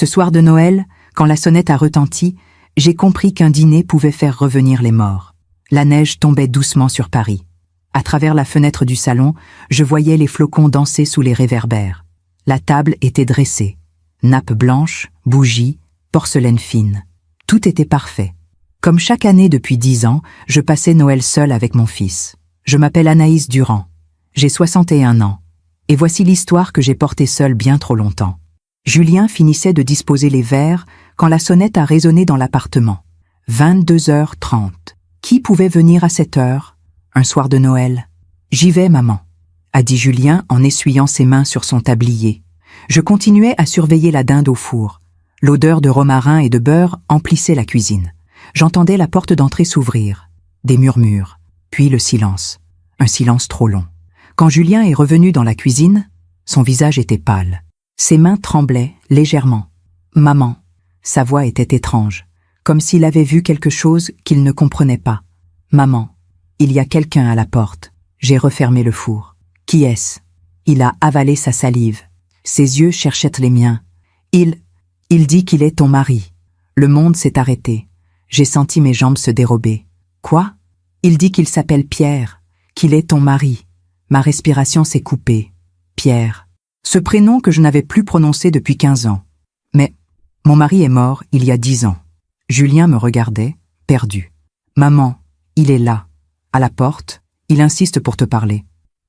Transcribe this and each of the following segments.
Ce soir de Noël, quand la sonnette a retenti, j'ai compris qu'un dîner pouvait faire revenir les morts. La neige tombait doucement sur Paris. À travers la fenêtre du salon, je voyais les flocons danser sous les réverbères. La table était dressée. Nappe blanche, bougies, porcelaine fine. Tout était parfait. Comme chaque année depuis 10 ans, je passais Noël seul avec mon fils. Je m'appelle Anaïs Durand. J'ai 61 ans. Et voici l'histoire que j'ai portée seule bien trop longtemps. Julien finissait de disposer les verres quand la sonnette a résonné dans l'appartement. 22h30. Qui pouvait venir à cette heure, un soir de Noël? « J'y vais, maman », a dit Julien en essuyant ses mains sur son tablier. Je continuais à surveiller la dinde au four. L'odeur de romarin et de beurre emplissait la cuisine. J'entendais la porte d'entrée s'ouvrir. Des murmures, puis le silence. Un silence trop long. Quand Julien est revenu dans la cuisine, son visage était pâle. Ses mains tremblaient légèrement. « Maman », sa voix était étrange, comme s'il avait vu quelque chose qu'il ne comprenait pas. « Maman, il y a quelqu'un à la porte. » J'ai refermé le four. « Qui est-ce » Il a avalé sa salive. Ses yeux cherchaient les miens. Il dit qu'il est ton mari. Le monde s'est arrêté. J'ai senti mes jambes se dérober. Quoi? Il dit qu'il s'appelle Pierre, qu'il est ton mari. Ma respiration s'est coupée. Pierre. Ce prénom que je n'avais plus prononcé depuis 15 ans. Mais mon mari est mort il y a 10 ans. Julien me regardait, perdu. Maman, il est là, à la porte, il insiste pour te parler.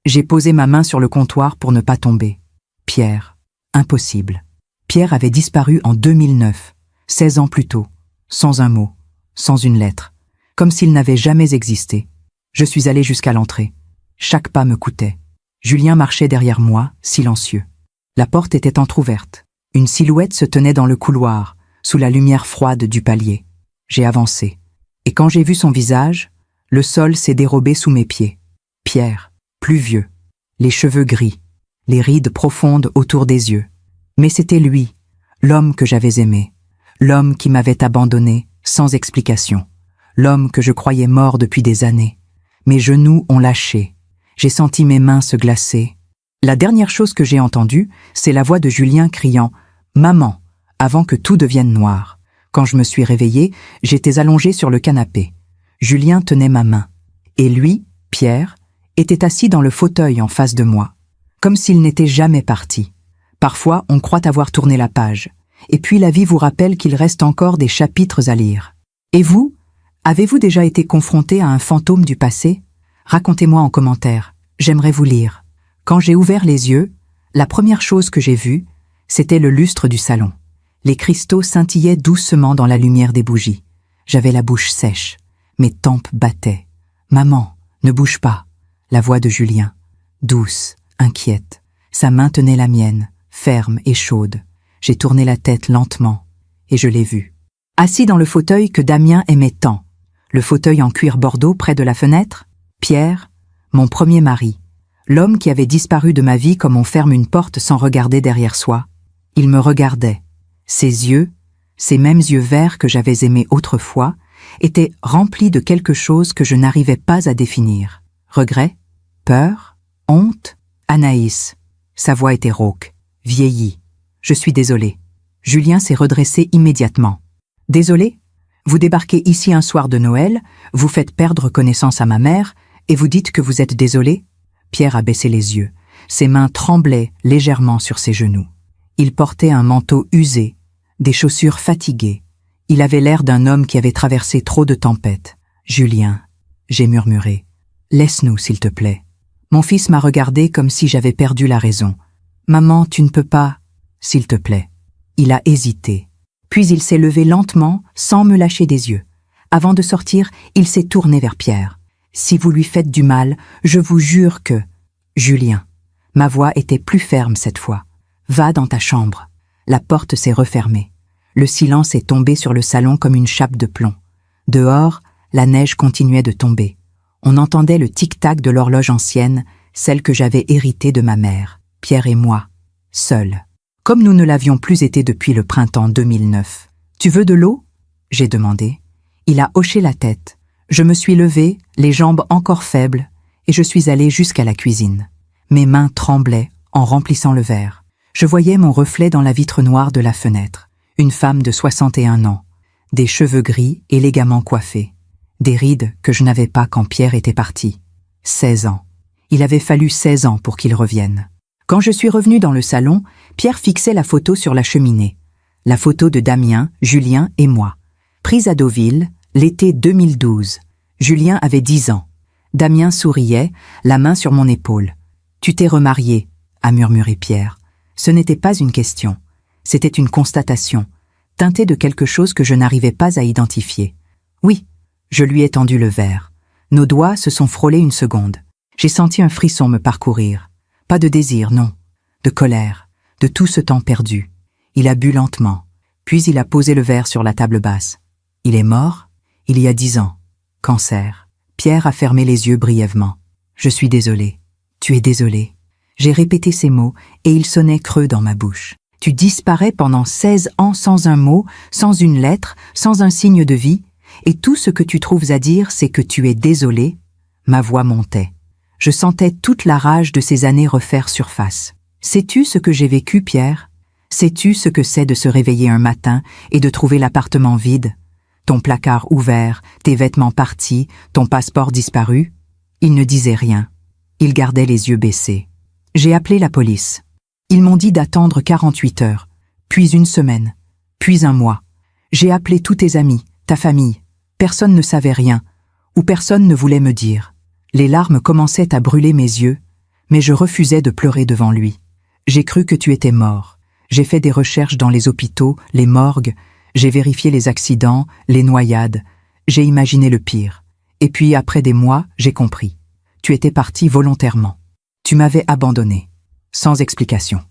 J'ai posé ma main sur le comptoir pour ne pas tomber. Pierre. Impossible. Pierre avait disparu en 2009, 16 ans plus tôt, sans un mot, sans une lettre, comme s'il n'avait jamais existé. Je suis allé jusqu'à l'entrée. Chaque pas me coûtait. Julien marchait derrière moi, silencieux. La porte était entr'ouverte. Une silhouette se tenait dans le couloir, sous la lumière froide du palier. J'ai avancé. Et quand j'ai vu son visage, le sol s'est dérobé sous mes pieds. Pierre, plus vieux, les cheveux gris, les rides profondes autour des yeux. Mais c'était lui, l'homme que j'avais aimé, l'homme qui m'avait abandonné sans explication, l'homme que je croyais mort depuis des années. Mes genoux ont lâché. J'ai senti mes mains se glacer. La dernière chose que j'ai entendue, c'est la voix de Julien criant « Maman !» avant que tout devienne noir. Quand je me suis réveillée, j'étais allongée sur le canapé. Julien tenait ma main. Et lui, Pierre, était assis dans le fauteuil en face de moi, comme s'il n'était jamais parti. Parfois, on croit avoir tourné la page. Et puis la vie vous rappelle qu'il reste encore des chapitres à lire. Et vous, avez-vous déjà été confronté à un fantôme du passé? Racontez-moi en commentaire, j'aimerais vous lire. Quand j'ai ouvert les yeux, la première chose que j'ai vue, c'était le lustre du salon. Les cristaux scintillaient doucement dans la lumière des bougies. J'avais la bouche sèche, mes tempes battaient. « Maman, ne bouge pas !» La voix de Julien, douce, inquiète. Sa main tenait la mienne, ferme et chaude. J'ai tourné la tête lentement, et je l'ai vu. Assis dans le fauteuil que Damien aimait tant, le fauteuil en cuir bordeaux près de la fenêtre, Pierre, mon premier mari, l'homme qui avait disparu de ma vie comme on ferme une porte sans regarder derrière soi. Il me regardait. Ses yeux, ces mêmes yeux verts que j'avais aimés autrefois, étaient remplis de quelque chose que je n'arrivais pas à définir. Regret? Peur? Honte? Anaïs. Sa voix était rauque, vieillie. Je suis désolée. Julien s'est redressé immédiatement. Désolé? Vous débarquez ici un soir de Noël, vous faites perdre connaissance à ma mère, et vous dites que vous êtes désolé? Pierre a baissé les yeux. Ses mains tremblaient légèrement sur ses genoux. Il portait un manteau usé, des chaussures fatiguées. Il avait l'air d'un homme qui avait traversé trop de tempêtes. « Julien », j'ai murmuré, « laisse-nous, s'il te plaît. » Mon fils m'a regardé comme si j'avais perdu la raison. « Maman, tu ne peux pas, s'il te plaît. » Il a hésité. Puis il s'est levé lentement, sans me lâcher des yeux. Avant de sortir, il s'est tourné vers Pierre. « Si vous lui faites du mal, je vous jure que... » « Julien. » Ma voix était plus ferme cette fois. « Va dans ta chambre. » La porte s'est refermée. Le silence est tombé sur le salon comme une chape de plomb. Dehors, la neige continuait de tomber. On entendait le tic-tac de l'horloge ancienne, celle que j'avais héritée de ma mère. Pierre et moi, seuls. Comme nous ne l'avions plus été depuis le printemps 2009. « Tu veux de l'eau » j'ai demandé. Il a hoché la tête. Je me suis levée, les jambes encore faibles, et je suis allée jusqu'à la cuisine. Mes mains tremblaient en remplissant le verre. Je voyais mon reflet dans la vitre noire de la fenêtre. Une femme de 61 ans, des cheveux gris élégamment coiffés, des rides que je n'avais pas quand Pierre était parti. 16 ans. Il avait fallu 16 ans pour qu'il revienne. Quand je suis revenue dans le salon, Pierre fixait la photo sur la cheminée. La photo de Damien, Julien et moi. Prise à Deauville, l'été 2012. Julien avait 10 ans. Damien souriait, la main sur mon épaule. « Tu t'es remarié », a murmuré Pierre. Ce n'était pas une question. C'était une constatation, teintée de quelque chose que je n'arrivais pas à identifier. Oui, je lui ai tendu le verre. Nos doigts se sont frôlés une seconde. J'ai senti un frisson me parcourir. Pas de désir, non. De colère, de tout ce temps perdu. Il a bu lentement, puis il a posé le verre sur la table basse. Il est mort, il y a 10 ans. Cancer. Pierre a fermé les yeux brièvement. Je suis désolé. Tu es désolé. J'ai répété ces mots et ils sonnaient creux dans ma bouche. Tu disparais pendant 16 ans sans un mot, sans une lettre, sans un signe de vie, et tout ce que tu trouves à dire, c'est que tu es désolé. Ma voix montait. Je sentais toute la rage de ces années refaire surface. Sais-tu ce que j'ai vécu, Pierre? Sais-tu ce que c'est de se réveiller un matin et de trouver l'appartement vide? Ton placard ouvert, tes vêtements partis, ton passeport disparu? Il ne disait rien. Il gardait les yeux baissés. J'ai appelé la police. Ils m'ont dit d'attendre 48 heures, puis une semaine, puis un mois. J'ai appelé tous tes amis, ta famille. Personne ne savait rien, ou personne ne voulait me dire. Les larmes commençaient à brûler mes yeux, mais je refusais de pleurer devant lui. J'ai cru que tu étais mort. J'ai fait des recherches dans les hôpitaux, les morgues, j'ai vérifié les accidents, les noyades. J'ai imaginé le pire. Et puis, après des mois, j'ai compris. Tu étais parti volontairement. Tu m'avais abandonné. Sans explication.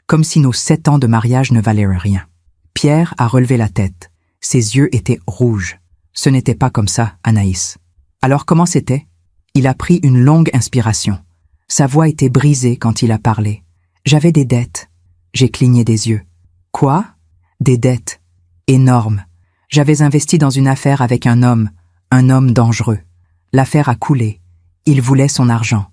Comme si nos 7 ans de mariage ne valaient rien. Pierre a relevé la tête. Ses yeux étaient rouges. Ce n'était pas comme ça, Anaïs. Alors comment c'était? Il a pris une longue inspiration. Sa voix était brisée quand il a parlé. J'avais des dettes. J'ai cligné des yeux. Quoi? Des dettes. Énormes. J'avais investi dans une affaire avec un homme dangereux. L'affaire a coulé. Il voulait son argent.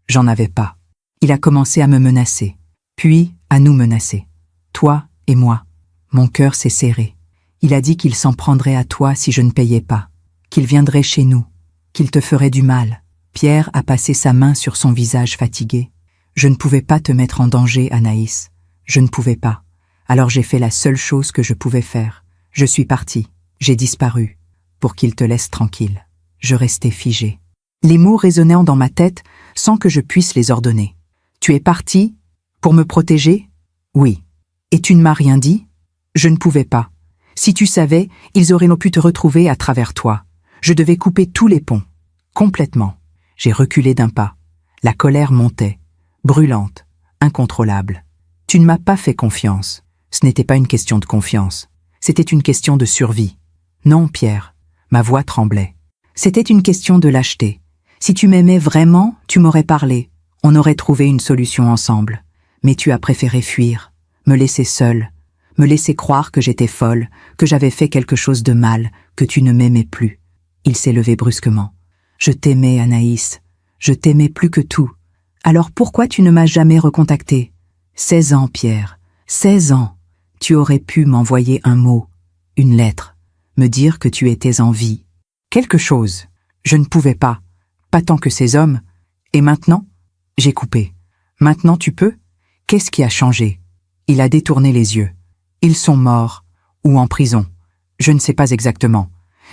J'en avais pas. Il a commencé à me menacer, puis à nous menacer. Toi et moi. Mon cœur s'est serré. Il a dit qu'il s'en prendrait à toi si je ne payais pas, qu'il viendrait chez nous, qu'il te ferait du mal. Pierre a passé sa main sur son visage fatigué. Je ne pouvais pas te mettre en danger, Anaïs. Je ne pouvais pas. Alors j'ai fait la seule chose que je pouvais faire. Je suis partie. J'ai disparu. Pour qu'il te laisse tranquille. Je restais figée. Les mots résonnant dans ma tête sans que je puisse les ordonner. Tu es parti pour me protéger? Oui. Et tu ne m'as rien dit? Je ne pouvais pas. Si tu savais, ils auraient pu te retrouver à travers toi. Je devais couper tous les ponts. Complètement. J'ai reculé d'un pas. La colère montait. Brûlante. Incontrôlable. Tu ne m'as pas fait confiance. Ce n'était pas une question de confiance. C'était une question de survie. Non, Pierre. Ma voix tremblait. C'était une question de lâcheté. Si tu m'aimais vraiment, tu m'aurais parlé. On aurait trouvé une solution ensemble. Mais tu as préféré fuir, me laisser seule, me laisser croire que j'étais folle, que j'avais fait quelque chose de mal, que tu ne m'aimais plus. Il s'est levé brusquement. Je t'aimais, Anaïs. Je t'aimais plus que tout. Alors pourquoi tu ne m'as jamais recontacté? 16 ans, Pierre. 16 ans. Tu aurais pu m'envoyer un mot, une lettre, me dire que tu étais en vie. Quelque chose. Je ne pouvais pas. Pas tant que ces hommes. Et maintenant? J'ai coupé. Maintenant tu peux? Qu'est-ce qui a changé? Il a détourné les yeux. Ils sont morts, ou en prison. Je ne sais pas exactement.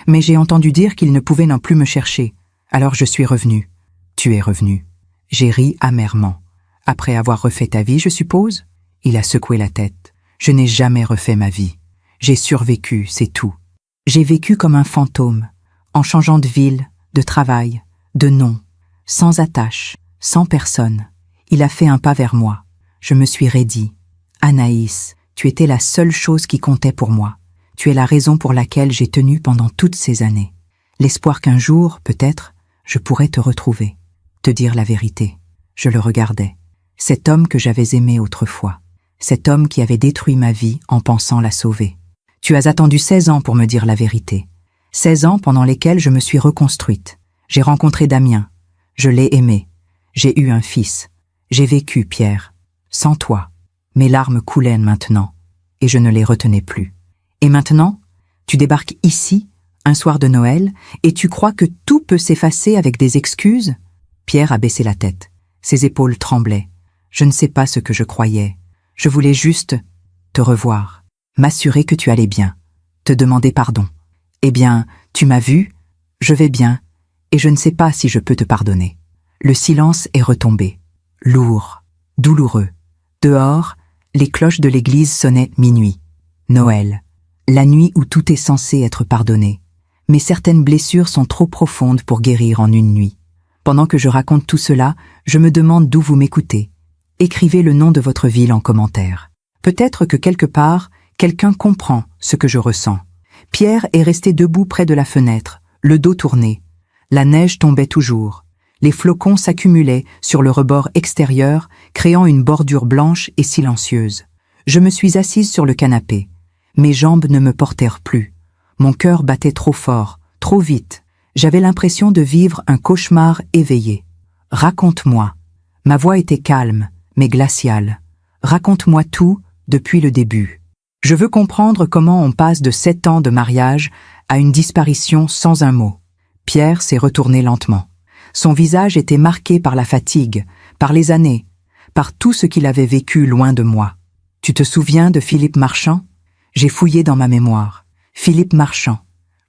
Mais j'ai entendu dire qu'ils ne pouvaient non plus me chercher. Alors je suis revenue. Tu es revenu. J'ai ri amèrement. Après avoir refait ta vie, je suppose? Il a secoué la tête. Je n'ai jamais refait ma vie. J'ai survécu, c'est tout. J'ai vécu comme un fantôme, en changeant de ville, de travail, de nom, sans attache, sans personne. Il a fait un pas vers moi. Je me suis raidie. Anaïs, tu étais la seule chose qui comptait pour moi. Tu es la raison pour laquelle j'ai tenu pendant toutes ces années. L'espoir qu'un jour, peut-être, je pourrais te retrouver. Te dire la vérité. Je le regardais. Cet homme que j'avais aimé autrefois. Cet homme qui avait détruit ma vie en pensant la sauver. Tu as attendu 16 ans pour me dire la vérité. 16 ans pendant lesquels je me suis reconstruite. J'ai rencontré Damien. Je l'ai aimé. J'ai eu un fils. J'ai vécu, Pierre. Sans toi. Mes larmes coulaient maintenant. Et je ne les retenais plus. Et maintenant, tu débarques ici, un soir de Noël, et tu crois que tout peut s'effacer avec des excuses? Pierre a baissé la tête. Ses épaules tremblaient. Je ne sais pas ce que je croyais. Je voulais juste te revoir, m'assurer que tu allais bien, te demander pardon. Eh bien, tu m'as vu, je vais bien, et je ne sais pas si je peux te pardonner. Le silence est retombé, lourd, douloureux. Dehors, les cloches de l'église sonnaient minuit. Noël, la nuit où tout est censé être pardonné. Mais certaines blessures sont trop profondes pour guérir en une nuit. Pendant que je raconte tout cela, je me demande d'où vous m'écoutez. Écrivez le nom de votre ville en commentaire. Peut-être que quelque part, quelqu'un comprend ce que je ressens. Pierre est resté debout près de la fenêtre, le dos tourné. La neige tombait toujours. Les flocons s'accumulaient sur le rebord extérieur, créant une bordure blanche et silencieuse. Je me suis assise sur le canapé. Mes jambes ne me portèrent plus. Mon cœur battait trop fort, trop vite. J'avais l'impression de vivre un cauchemar éveillé. Raconte-moi. Ma voix était calme, mais glaciale. Raconte-moi tout depuis le début. Je veux comprendre comment on passe de 7 ans de mariage à une disparition sans un mot. Pierre s'est retourné lentement. Son visage était marqué par la fatigue, par les années, par tout ce qu'il avait vécu loin de moi. Tu te souviens de Philippe Marchand? J'ai fouillé dans ma mémoire. Philippe Marchand.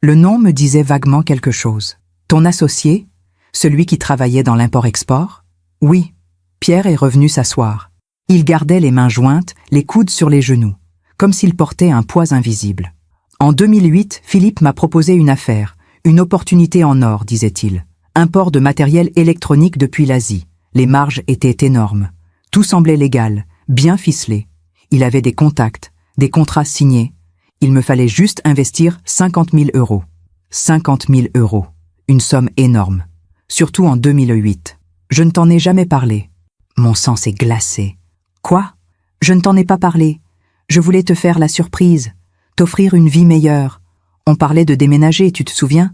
Le nom me disait vaguement quelque chose. Ton associé? Celui qui travaillait dans l'import-export? Oui. Pierre est revenu s'asseoir. Il gardait les mains jointes, les coudes sur les genoux, comme s'il portait un poids invisible. En 2008, Philippe m'a proposé une affaire, une opportunité en or, disait-il. Import de matériel électronique depuis l'Asie. Les marges étaient énormes. Tout semblait légal, bien ficelé. Il avait des contacts, des contrats signés. Il me fallait juste investir 50 000 €. 50 000 €. Une somme énorme. Surtout en 2008. Je ne t'en ai jamais parlé. Mon sang s'est glacé. Quoi? Je ne t'en ai pas parlé. Je voulais te faire la surprise, t'offrir une vie meilleure. On parlait de déménager, tu te souviens?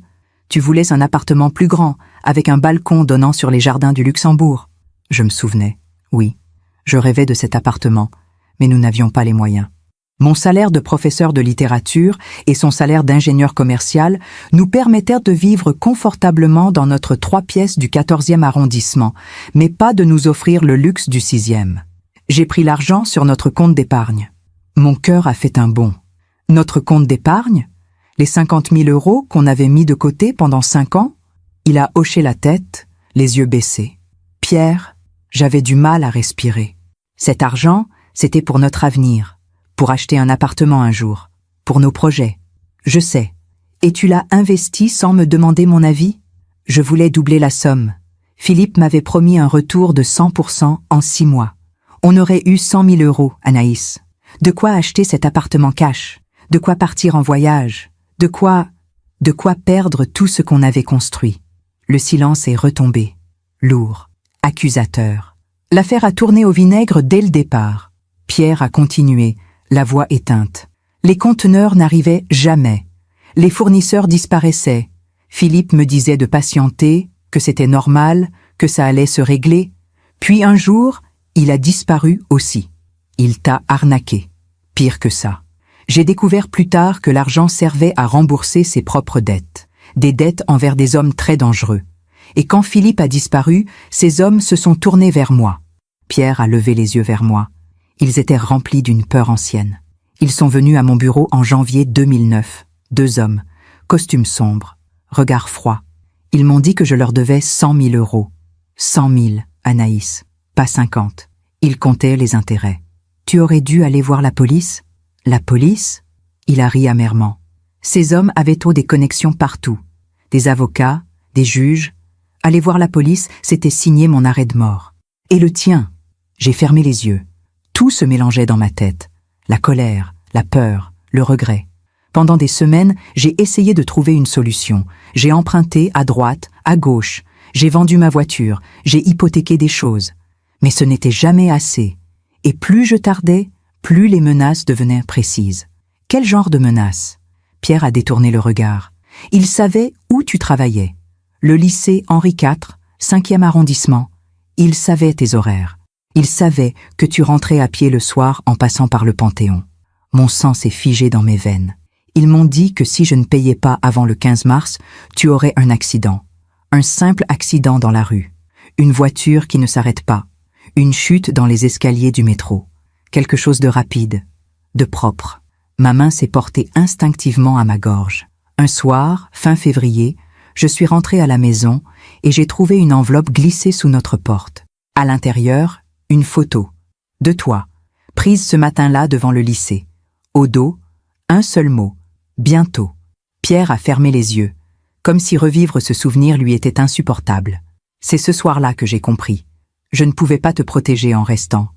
Tu voulais un appartement plus grand, avec un balcon donnant sur les jardins du Luxembourg. Je me souvenais, oui. Je rêvais de cet appartement, mais nous n'avions pas les moyens. Mon salaire de professeur de littérature et son salaire d'ingénieur commercial nous permettèrent de vivre confortablement dans notre 3 pièces du 14e arrondissement, mais pas de nous offrir le luxe du 6e. J'ai pris l'argent sur notre compte d'épargne. Mon cœur a fait un bond. Notre compte d'épargne? Les 50 000 € qu'on avait mis de côté pendant 5 ans? Il a hoché la tête, les yeux baissés. Pierre, j'avais du mal à respirer. Cet argent, c'était pour notre avenir, pour acheter un appartement un jour, pour nos projets. Je sais. Et tu l'as investi sans me demander mon avis? Je voulais doubler la somme. Philippe m'avait promis un retour de 100% en 6 mois. On aurait eu 100 000 €, Anaïs. De quoi acheter cet appartement cash? De quoi partir en voyage? De quoi perdre tout ce qu'on avait construit? Le silence est retombé, lourd, accusateur. L'affaire a tourné au vinaigre dès le départ. Pierre a continué, la voix éteinte. Les conteneurs n'arrivaient jamais. Les fournisseurs disparaissaient. Philippe me disait de patienter, que c'était normal, que ça allait se régler. Puis un jour, il a disparu aussi. Il t'a arnaqué. Pire que ça. J'ai découvert plus tard que l'argent servait à rembourser ses propres dettes. Des dettes envers des hommes très dangereux. Et quand Philippe a disparu, ces hommes se sont tournés vers moi. Pierre a levé les yeux vers moi. Ils étaient remplis d'une peur ancienne. Ils sont venus à mon bureau en janvier 2009. 2 hommes, costumes sombres, regard froid. Ils m'ont dit que je leur devais 100 000 €. 100 000, Anaïs, pas 50. Ils comptaient les intérêts. Tu aurais dû aller voir la police? La police? Il a ri amèrement. Ces hommes avaient des connexions partout. Des avocats, des juges. Aller voir la police, c'était signer mon arrêt de mort. Et le tien? J'ai fermé les yeux. Tout se mélangeait dans ma tête. La colère, la peur, le regret. Pendant des semaines, j'ai essayé de trouver une solution. J'ai emprunté à droite, à gauche. J'ai vendu ma voiture. J'ai hypothéqué des choses. Mais ce n'était jamais assez. Et plus je tardais, plus les menaces devenaient précises. Quel genre de menaces? Pierre a détourné le regard. Il savait où tu travaillais. Le lycée Henri IV, 5e arrondissement. Il savait tes horaires. Il savait que tu rentrais à pied le soir en passant par le Panthéon. Mon sang s'est figé dans mes veines. Ils m'ont dit que si je ne payais pas avant le 15 mars, tu aurais un accident. Un simple accident dans la rue. Une voiture qui ne s'arrête pas. Une chute dans les escaliers du métro. Quelque chose de rapide, de propre. Ma main s'est portée instinctivement à ma gorge. Un soir, fin février, je suis rentrée à la maison et j'ai trouvé une enveloppe glissée sous notre porte. À l'intérieur, une photo. De toi, prise ce matin-là devant le lycée. Au dos, un seul mot. Bientôt. Pierre a fermé les yeux, comme si revivre ce souvenir lui était insupportable. C'est ce soir-là que j'ai compris. Je ne pouvais pas te protéger en restant.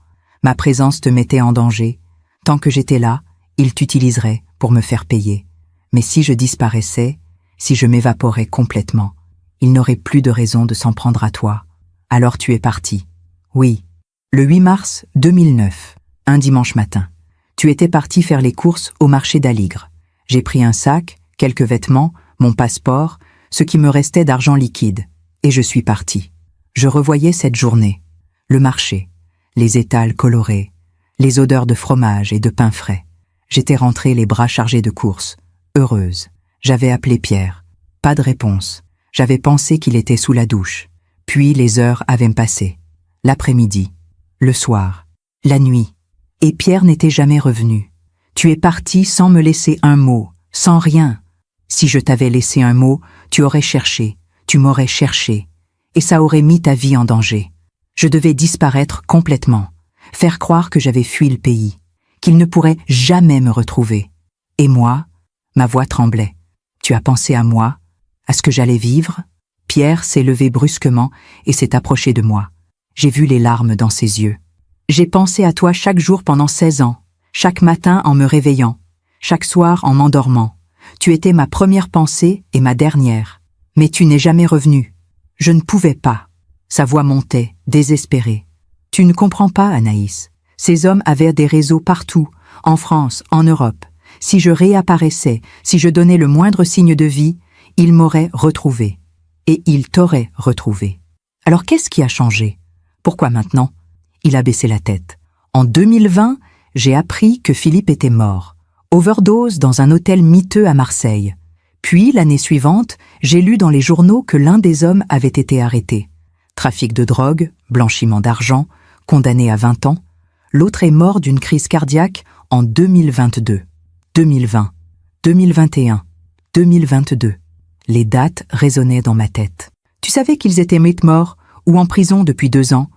Ma présence te mettait en danger. Tant que j'étais là, il t'utiliserait pour me faire payer. Mais si je disparaissais, si je m'évaporais complètement, il n'aurait plus de raison de s'en prendre à toi. Alors tu es parti. Oui, le 8 mars 2009, un dimanche matin. Tu étais parti faire les courses au marché d'Aligre. J'ai pris un sac, quelques vêtements, mon passeport, ce qui me restait d'argent liquide, et je suis parti. Je revoyais cette journée, le marché, les étals colorés, les odeurs de fromage et de pain frais. J'étais rentrée les bras chargés de courses, heureuse. J'avais appelé Pierre. Pas de réponse. J'avais pensé qu'il était sous la douche. Puis les heures avaient passé. L'après-midi, le soir, la nuit. Et Pierre n'était jamais revenu. Tu es parti sans me laisser un mot, sans rien. Si je t'avais laissé un mot, tu aurais cherché, tu m'aurais cherché, et ça aurait mis ta vie en danger. Je devais disparaître complètement, faire croire que j'avais fui le pays, qu'il ne pourrait jamais me retrouver. Et moi, ma voix tremblait. Tu as pensé à moi, à ce que j'allais vivre? Pierre s'est levé brusquement et s'est approché de moi. J'ai vu les larmes dans ses yeux. J'ai pensé à toi chaque jour pendant 16 ans, chaque matin en me réveillant, chaque soir en m'endormant. Tu étais ma première pensée et ma dernière. Mais tu n'es jamais revenu. Je ne pouvais pas. Sa voix montait, désespérée. Tu ne comprends pas, Anaïs. Ces hommes avaient des réseaux partout, en France, en Europe. Si je réapparaissais, si je donnais le moindre signe de vie, ils m'auraient retrouvé. Et ils t'auraient retrouvé. Alors qu'est-ce qui a changé? Pourquoi maintenant? Il a baissé la tête. En 2020, j'ai appris que Philippe était mort. Overdose dans un hôtel miteux à Marseille. Puis, l'année suivante, j'ai lu dans les journaux que l'un des hommes avait été arrêté. Trafic de drogue, blanchiment d'argent, condamné à 20 ans. L'autre est mort d'une crise cardiaque en 2022, 2020, 2021, 2022. Les dates résonnaient dans ma tête. Tu savais qu'ils étaient morts ou en prison depuis 2 ans,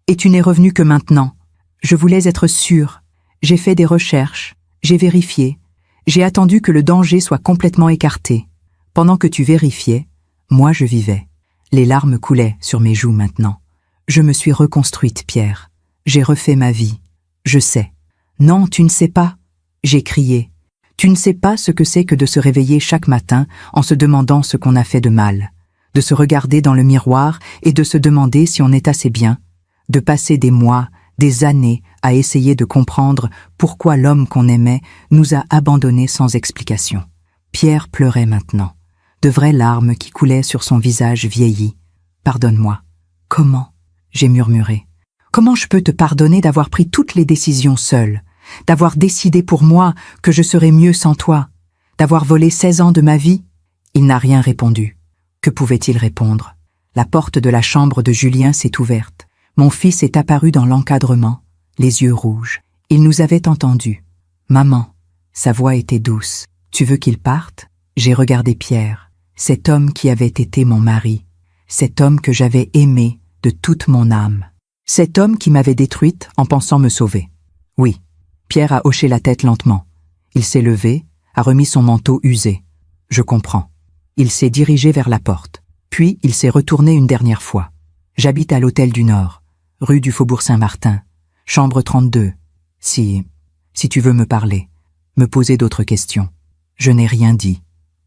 et tu n'es revenu que maintenant. Je voulais être sûre. J'ai fait des recherches, j'ai vérifié. J'ai attendu que le danger soit complètement écarté. Pendant que tu vérifiais, moi je vivais. Les larmes coulaient sur mes joues maintenant. Je me suis reconstruite, Pierre. J'ai refait ma vie. Je sais. Non, tu ne sais pas. J'ai crié. Tu ne sais pas ce que c'est que de se réveiller chaque matin en se demandant ce qu'on a fait de mal. De se regarder dans le miroir et de se demander si on est assez bien. De passer des mois, des années à essayer de comprendre pourquoi l'homme qu'on aimait nous a abandonnés sans explication. Pierre pleurait maintenant, de vraies larmes qui coulaient sur son visage vieilli. « Pardonne-moi. »« Comment ?» j'ai murmuré. « Comment je peux te pardonner d'avoir pris toutes les décisions seule, d'avoir décidé pour moi que je serais mieux sans toi, d'avoir volé 16 ans de ma vie ?» Il n'a rien répondu. Que pouvait-il répondre? La porte de la chambre de Julien s'est ouverte. Mon fils est apparu dans l'encadrement, les yeux rouges. Il nous avait entendus. « Maman !» Sa voix était douce. « Tu veux qu'il parte ?» J'ai regardé Pierre, cet homme qui avait été mon mari, cet homme que j'avais aimé de toute mon âme, cet homme qui m'avait détruite en pensant me sauver. Oui, Pierre a hoché la tête lentement. Il s'est levé, a remis son manteau usé. Je comprends. Il s'est dirigé vers la porte. Puis il s'est retourné une dernière fois. J'habite à l'Hôtel du Nord, rue du Faubourg Saint-Martin, chambre 32. Si tu veux me parler, me poser d'autres questions. Je n'ai rien dit.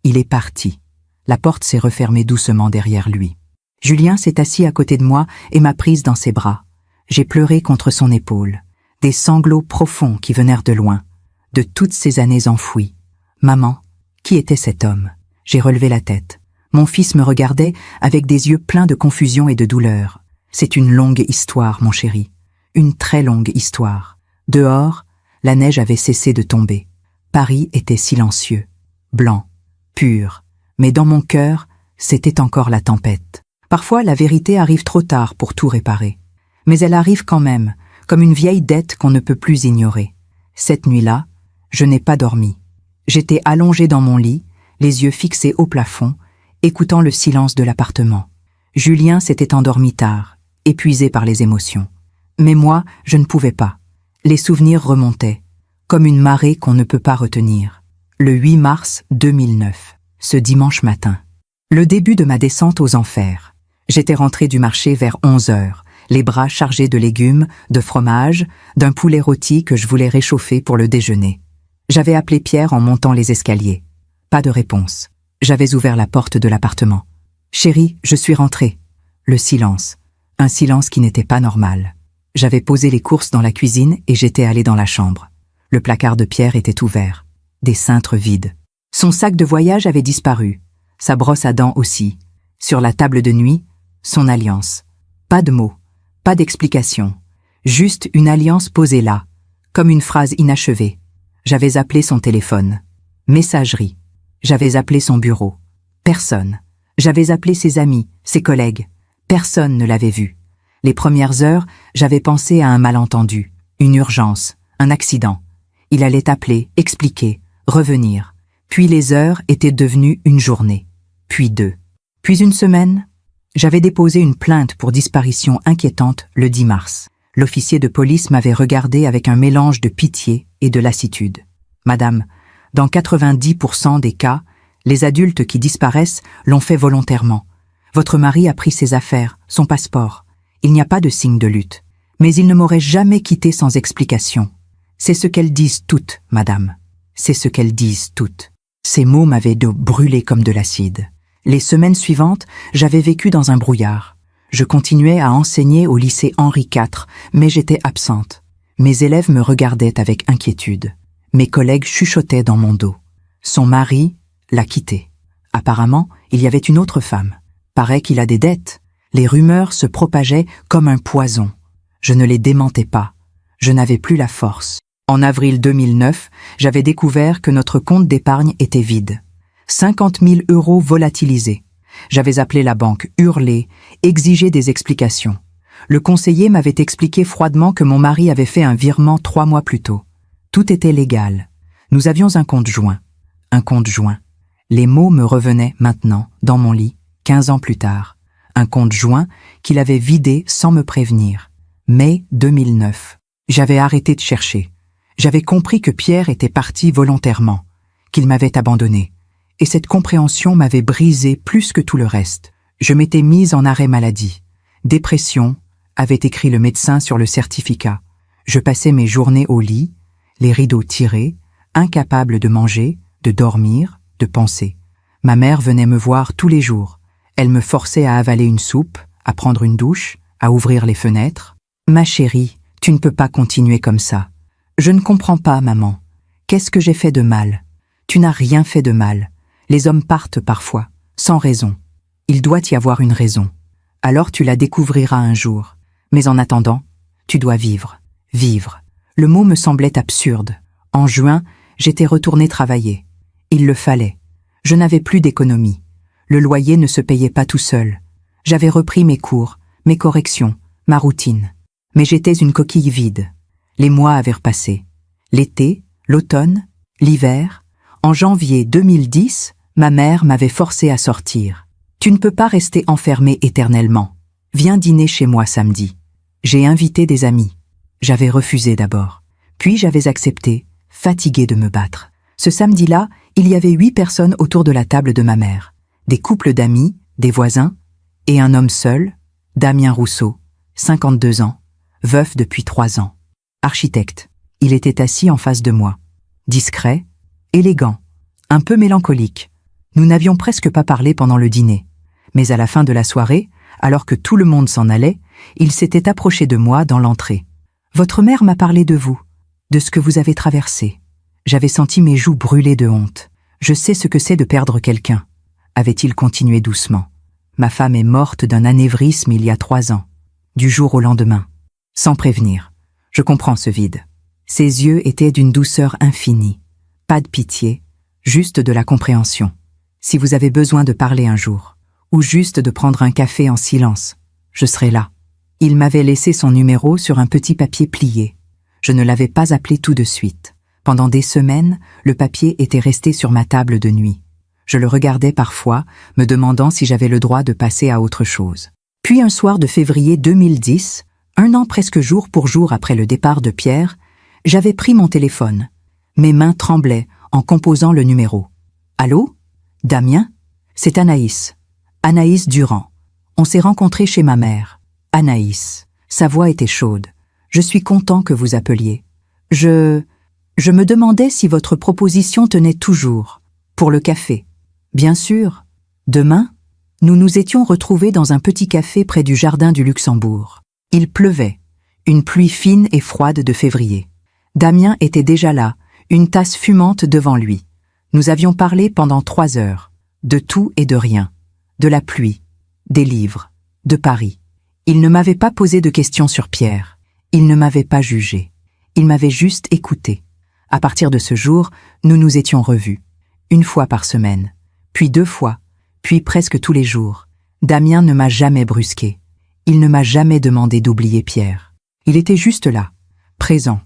Il est parti. La porte s'est refermée doucement derrière lui. Julien s'est assis à côté de moi et m'a prise dans ses bras. J'ai pleuré contre son épaule. Des sanglots profonds qui venèrent de loin, de toutes ces années enfouies. Maman, qui était cet homme? J'ai relevé la tête. Mon fils me regardait avec des yeux pleins de confusion et de douleur. C'est une longue histoire, mon chéri. Une très longue histoire. Dehors, la neige avait cessé de tomber. Paris était silencieux. blanc, pur, mais dans mon cœur, c'était encore la tempête. Parfois, la vérité arrive trop tard pour tout réparer. Mais elle arrive quand même, comme une vieille dette qu'on ne peut plus ignorer. Cette nuit-là, je n'ai pas dormi. J'étais allongée dans mon lit, les yeux fixés au plafond, écoutant le silence de l'appartement. Julien s'était endormi tard, épuisé par les émotions. Mais moi, je ne pouvais pas. Les souvenirs remontaient, comme une marée qu'on ne peut pas retenir. Le 8 mars 2009, ce dimanche matin. Le début de ma descente aux enfers. J'étais rentrée du marché vers 11 heures, les bras chargés de légumes, de fromage, d'un poulet rôti que je voulais réchauffer pour le déjeuner. J'avais appelé Pierre en montant les escaliers. Pas de réponse. J'avais ouvert la porte de l'appartement. « Chérie, je suis rentrée. » Le silence. Un silence qui n'était pas normal. J'avais posé les courses dans la cuisine et j'étais allée dans la chambre. Le placard de Pierre était ouvert. Des cintres vides. Son sac de voyage avait disparu. Sa brosse à dents aussi. Sur la table de nuit, son alliance. Pas de mots, pas d'explication. Juste une alliance posée là, comme une phrase inachevée. J'avais appelé son téléphone. Messagerie. J'avais appelé son bureau. Personne. J'avais appelé ses amis, ses collègues. Personne ne l'avait vu. Les premières heures, j'avais pensé à un malentendu, une urgence, un accident. Il allait appeler, expliquer, revenir. Puis les heures étaient devenues une journée, puis 2. Puis une semaine. J'avais déposé une plainte pour disparition inquiétante le 10 mars. L'officier de police m'avait regardé avec un mélange de pitié et de lassitude. « Madame, dans 90% des cas, les adultes qui disparaissent l'ont fait volontairement. Votre mari a pris ses affaires, son passeport. Il n'y a pas de signe de lutte. Mais il ne m'aurait jamais quitté sans explication. C'est ce qu'elles disent toutes, madame. C'est ce qu'elles disent toutes. » Ces mots m'avaient brûlé comme de l'acide. Les semaines suivantes, j'avais vécu dans un brouillard. Je continuais à enseigner au lycée Henri IV, mais j'étais absente. Mes élèves me regardaient avec inquiétude. Mes collègues chuchotaient dans mon dos. Son mari l'a quitté. Apparemment, il y avait une autre femme. Paraît qu'il a des dettes. Les rumeurs se propageaient comme un poison. Je ne les démentais pas. Je n'avais plus la force. En avril 2009, j'avais découvert que notre compte d'épargne était vide. 50 000 € volatilisés. J'avais appelé la banque, hurlé, exigé des explications. Le conseiller m'avait expliqué froidement que mon mari avait fait un virement 3 mois plus tôt. Tout était légal. Nous avions un compte joint. Un compte joint. Les mots me revenaient maintenant, dans mon lit, 15 ans plus tard. Un compte joint qu'il avait vidé sans me prévenir. Mai 2009. J'avais arrêté de chercher. J'avais compris que Pierre était parti volontairement, qu'il m'avait abandonné. Et cette compréhension m'avait brisé plus que tout le reste. Je m'étais mise en arrêt maladie. Dépression, avait écrit le médecin sur le certificat. Je passais mes journées au lit, les rideaux tirés, incapable de manger, de dormir, de penser. Ma mère venait me voir tous les jours. Elle me forçait à avaler une soupe, à prendre une douche, à ouvrir les fenêtres. « Ma chérie, tu ne peux pas continuer comme ça. Je ne comprends pas, maman. Qu'est-ce que j'ai fait de mal? Tu n'as rien fait de mal. Les hommes partent parfois, sans raison. Il doit y avoir une raison. Alors tu la découvriras un jour. Mais en attendant, tu dois vivre. Vivre. » Le mot me semblait absurde. En juin, j'étais retournée travailler. Il le fallait. Je n'avais plus d'économie. Le loyer ne se payait pas tout seul. J'avais repris mes cours, mes corrections, ma routine. Mais j'étais une coquille vide. Les mois avaient repassé. L'été, l'automne, l'hiver. En janvier 2010, ma mère m'avait forcé à sortir. « Tu ne peux pas rester enfermée éternellement. Viens dîner chez moi samedi. » J'ai invité des amis. J'avais refusé d'abord. Puis j'avais accepté, fatiguée de me battre. Ce samedi-là, il y avait 8 personnes autour de la table de ma mère. Des couples d'amis, des voisins, et un homme seul, Damien Rousseau, 52 ans, veuf depuis 3 ans. Architecte. Il était assis en face de moi. Discret, élégant, un peu mélancolique. Nous n'avions presque pas parlé pendant le dîner. Mais à la fin de la soirée, alors que tout le monde s'en allait, il s'était approché de moi dans l'entrée. « Votre mère m'a parlé de vous, de ce que vous avez traversé. » J'avais senti mes joues brûler de honte. « Je sais ce que c'est de perdre quelqu'un, » avait-il continué doucement. « Ma femme est morte d'un anévrisme il y a 3 ans, du jour au lendemain, sans prévenir. Je comprends ce vide. » Ses yeux étaient d'une douceur infinie. Pas de pitié, juste de la compréhension. Si vous avez besoin de parler un jour, ou juste de prendre un café en silence, je serai là. Il m'avait laissé son numéro sur un petit papier plié. Je ne l'avais pas appelé tout de suite. Pendant des semaines, le papier était resté sur ma table de nuit. Je le regardais parfois, me demandant si j'avais le droit de passer à autre chose. Puis un soir de février 2010, 1 an presque jour pour jour après le départ de Pierre, j'avais pris mon téléphone. Mes mains tremblaient en composant le numéro. « Allô? Damien? C'est Anaïs. Anaïs Durand. On s'est rencontrés chez ma mère. Anaïs. » Sa voix était chaude. « Je suis content que vous appeliez. Je me demandais si votre proposition tenait toujours. Pour le café. Bien sûr. Demain, nous nous étions retrouvés dans un petit café près du jardin du Luxembourg. Il pleuvait. Une pluie fine et froide de février. Damien était déjà là, une tasse fumante devant lui. Nous avions parlé pendant 3 heures. De tout et de rien. De la pluie. Des livres. De Paris. Il ne m'avait pas posé de questions sur Pierre. Il ne m'avait pas jugé. Il m'avait juste écouté. À partir de ce jour, nous nous étions revus. 1 fois par semaine, puis 2 fois, puis presque tous les jours. Damien ne m'a jamais brusqué. Il ne m'a jamais demandé d'oublier Pierre. Il était juste là, présent,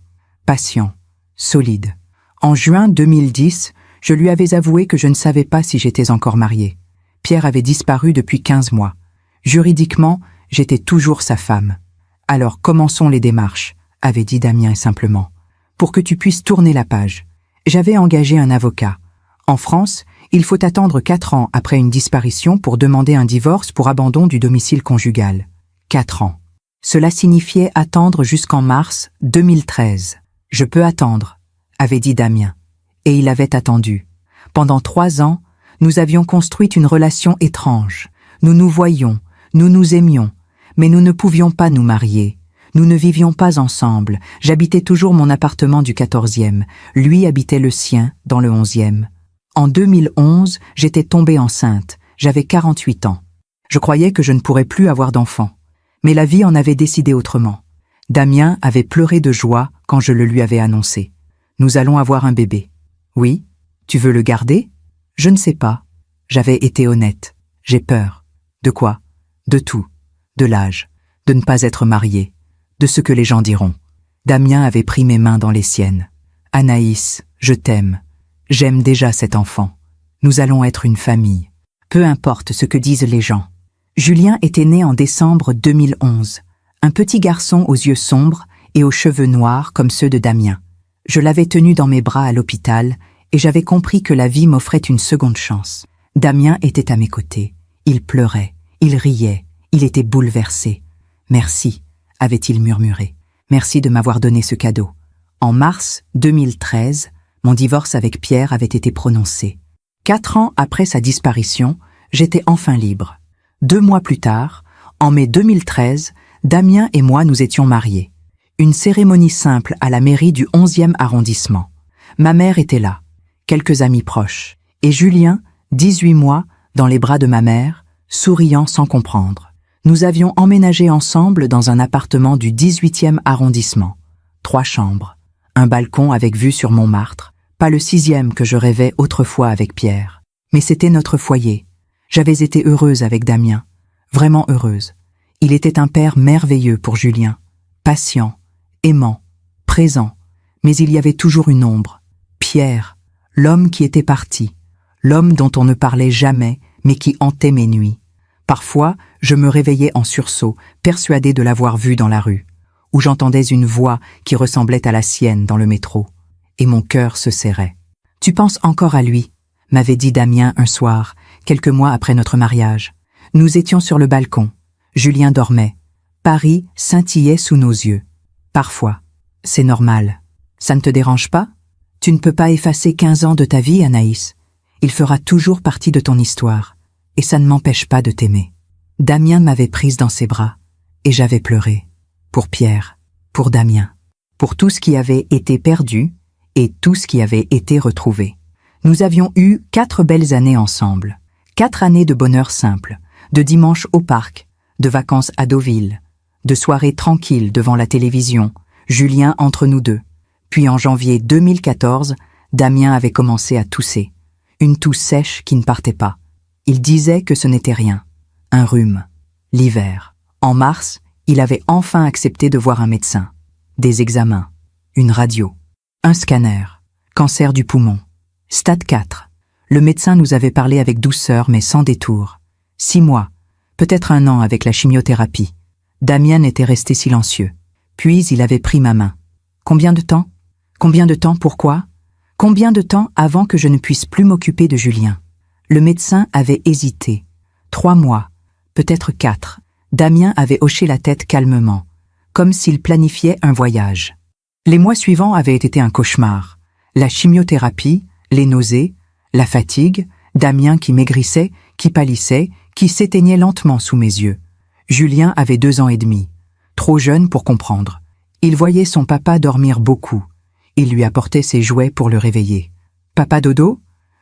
patient, solide. En juin 2010, je lui avais avoué que je ne savais pas si j'étais encore mariée. Pierre avait disparu depuis 15 mois. Juridiquement, j'étais toujours sa femme. Alors commençons les démarches, avait dit Damien simplement, pour que tu puisses tourner la page. J'avais engagé un avocat. En France, il faut attendre 4 ans après une disparition pour demander un divorce pour abandon du domicile conjugal. 4 ans. Cela signifiait attendre jusqu'en mars 2013. « Je peux attendre », avait dit Damien. Et il avait attendu. Pendant 3 ans, nous avions construit une relation étrange. Nous nous voyions, nous nous aimions, mais nous ne pouvions pas nous marier. Nous ne vivions pas ensemble. J'habitais toujours mon appartement du 14e. Lui habitait le sien, dans le 11e. En 2011, j'étais tombée enceinte. J'avais 48 ans. Je croyais que je ne pourrais plus avoir d'enfant. Mais la vie en avait décidé autrement. Damien avait pleuré de joie quand je le lui avais annoncé. Nous allons avoir un bébé. Oui? Tu veux le garder? Je ne sais pas. J'avais été honnête. J'ai peur. De quoi? De tout. De l'âge. De ne pas être mariée. De ce que les gens diront. Damien avait pris mes mains dans les siennes. Anaïs, je t'aime. J'aime déjà cet enfant. Nous allons être une famille. Peu importe ce que disent les gens. Julien était né en décembre 2011. Un petit garçon aux yeux sombres et aux cheveux noirs comme ceux de Damien. Je l'avais tenu dans mes bras à l'hôpital et j'avais compris que la vie m'offrait une seconde chance. Damien était à mes côtés. Il pleurait, il riait, il était bouleversé. « Merci », avait-il murmuré. « Merci de m'avoir donné ce cadeau. » En mars 2013, mon divorce avec Pierre avait été prononcé. 4 ans après sa disparition, j'étais enfin libre. 2 mois plus tard, en mai 2013, Damien et moi nous étions mariés. Une cérémonie simple à la mairie du 11e arrondissement. Ma mère était là, quelques amis proches, et Julien, 18 mois, dans les bras de ma mère, souriant sans comprendre. Nous avions emménagé ensemble dans un appartement du 18e arrondissement. 3 chambres, un balcon avec vue sur Montmartre, pas le 6e que je rêvais autrefois avec Pierre. Mais c'était notre foyer. J'avais été heureuse avec Damien, vraiment heureuse. Il était un père merveilleux pour Julien, patient, aimant, présent, mais il y avait toujours une ombre. Pierre, l'homme qui était parti, l'homme dont on ne parlait jamais, mais qui hantait mes nuits. Parfois, je me réveillais en sursaut, persuadée de l'avoir vu dans la rue, où j'entendais une voix qui ressemblait à la sienne dans le métro, et mon cœur se serrait. « Tu penses encore à lui ?» m'avait dit Damien un soir, quelques mois après notre mariage. Nous étions sur le balcon. Julien dormait. Paris scintillait sous nos yeux. Parfois. C'est normal. Ça ne te dérange pas? Tu ne peux pas effacer 15 ans de ta vie, Anaïs. Il fera toujours partie de ton histoire. Et ça ne m'empêche pas de t'aimer. Damien m'avait prise dans ses bras. Et j'avais pleuré. Pour Pierre. Pour Damien. Pour tout ce qui avait été perdu et tout ce qui avait été retrouvé. Nous avions eu 4 belles années ensemble. 4 années de bonheur simple, de dimanches au parc, de vacances à Deauville, de soirées tranquilles devant la télévision, Julien entre nous deux. Puis en janvier 2014, Damien avait commencé à tousser. une toux sèche qui ne partait pas. Il disait que ce n'était rien. Un rhume. L'hiver. En mars, il avait enfin accepté de voir un médecin. Des examens. Une radio. Un scanner. Cancer du poumon. Stade 4. Le médecin nous avait parlé avec douceur mais sans détour. 6 mois. Peut-être 1 an avec la chimiothérapie. Damien était resté silencieux. Puis il avait pris ma main. Combien de temps? Combien de temps? Pourquoi? Combien de temps avant que je ne puisse plus m'occuper de Julien? Le médecin avait hésité. 3 mois, peut-être 4. Damien avait hoché la tête calmement, comme s'il planifiait un voyage. Les mois suivants avaient été un cauchemar. La chimiothérapie, les nausées, la fatigue, Damien qui maigrissait, qui pâlissait, qui s'éteignait lentement sous mes yeux. Julien avait 2 ans et demi, trop jeune pour comprendre. Il voyait son papa dormir beaucoup. Il lui apportait ses jouets pour le réveiller. « Papa dodo ?»«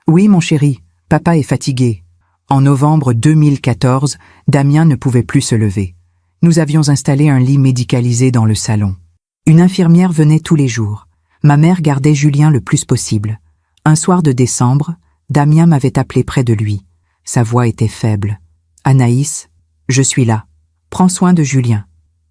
Oui, mon chéri, papa est fatigué. » En novembre 2014, Damien ne pouvait plus se lever. Nous avions installé un lit médicalisé dans le salon. Une infirmière venait tous les jours. Ma mère gardait Julien le plus possible. Un soir de décembre, Damien m'avait appelé près de lui. Sa voix était faible. « Anaïs, je suis là. Prends soin de Julien.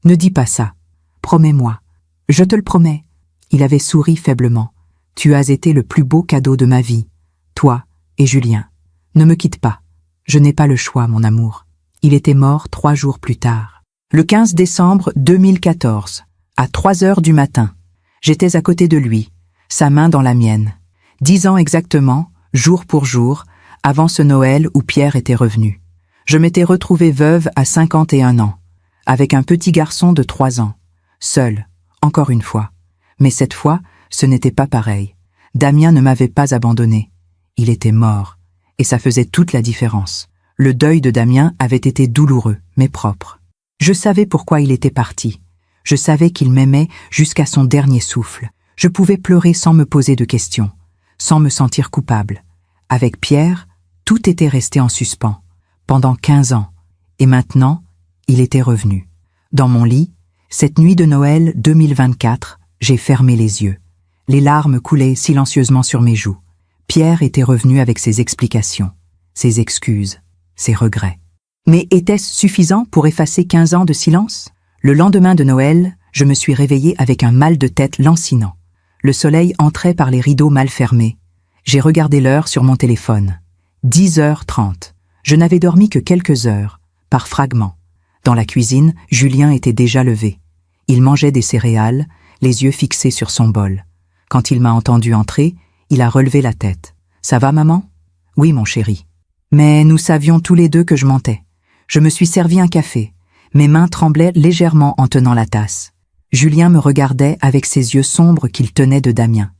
Ne dis pas ça. Promets-moi. Je te le promets. » Il avait souri faiblement. « Tu as été le plus beau cadeau de ma vie. Toi et Julien. Ne me quitte pas. Je n'ai pas le choix, mon amour. » Il était mort 3 jours plus tard. Le 15 décembre 2014, à 3 heures du matin, j'étais à côté de lui, sa main dans la mienne. 10 ans exactement, jour pour jour, avant ce Noël où Pierre était revenu. Je m'étais retrouvée veuve à 51 ans, avec un petit garçon de 3 ans, seule, encore une fois. Mais cette fois, ce n'était pas pareil. Damien ne m'avait pas abandonnée. Il était mort, et ça faisait toute la différence. Le deuil de Damien avait été douloureux, mais propre. Je savais pourquoi il était parti. Je savais qu'il m'aimait jusqu'à son dernier souffle. Je pouvais pleurer sans me poser de questions, sans me sentir coupable. Avec Pierre, tout était resté en suspens, pendant 15 ans. Et maintenant, il était revenu. Dans mon lit, cette nuit de Noël 2024, j'ai fermé les yeux. Les larmes coulaient silencieusement sur mes joues. Pierre était revenu avec ses explications, ses excuses, ses regrets. Mais était-ce suffisant pour effacer 15 ans de silence? Le lendemain de Noël, je me suis réveillée avec un mal de tête lancinant. Le soleil entrait par les rideaux mal fermés. J'ai regardé l'heure sur mon téléphone. 10h30. Je n'avais dormi que quelques heures, par fragments. Dans la cuisine, Julien était déjà levé. Il mangeait des céréales, les yeux fixés sur son bol. Quand il m'a entendu entrer, il a relevé la tête. « Ça va, maman ?»« Oui, mon chéri. » Mais nous savions tous les deux que je mentais. Je me suis servi un café. Mes mains tremblaient légèrement en tenant la tasse. Julien me regardait avec ses yeux sombres qu'il tenait de Damien.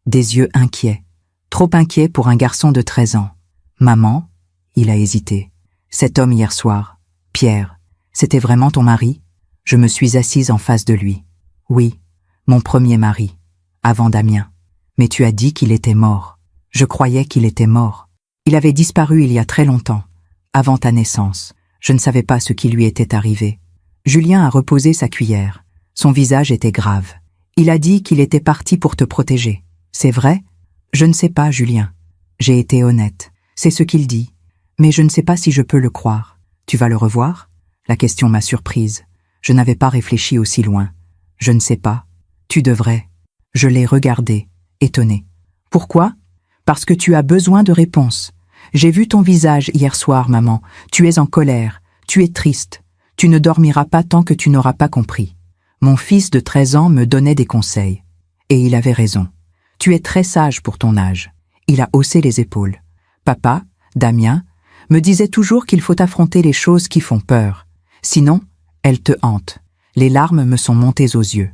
Des yeux inquiets. Trop inquiets pour un garçon de 13 ans. « Maman ?» Il a hésité. « Cet homme hier soir, Pierre, c'était vraiment ton mari ?» Je me suis assise en face de lui. « Oui, mon premier mari, avant Damien. Mais tu as dit qu'il était mort. Je croyais qu'il était mort. Il avait disparu il y a très longtemps, avant ta naissance. Je ne savais pas ce qui lui était arrivé. » Julien a reposé sa cuillère. Son visage était grave. Il a dit qu'il était parti pour te protéger. C'est vrai? Je ne sais pas, Julien. J'ai été honnête. C'est ce qu'il dit. Mais je ne sais pas si je peux le croire. Tu vas le revoir? La question m'a surprise. Je n'avais pas réfléchi aussi loin. Je ne sais pas. Tu devrais. Je l'ai regardé, étonné. Pourquoi? Parce que tu as besoin de réponses. J'ai vu ton visage hier soir, maman. Tu es en colère. Tu es triste. Tu ne dormiras pas tant que tu n'auras pas compris. Mon fils de 13 ans me donnait des conseils. Et il avait raison. Tu es très sage pour ton âge. Il a haussé les épaules. Papa, Damien, me disait toujours qu'il faut affronter les choses qui font peur. Sinon, elles te hantent. Les larmes me sont montées aux yeux.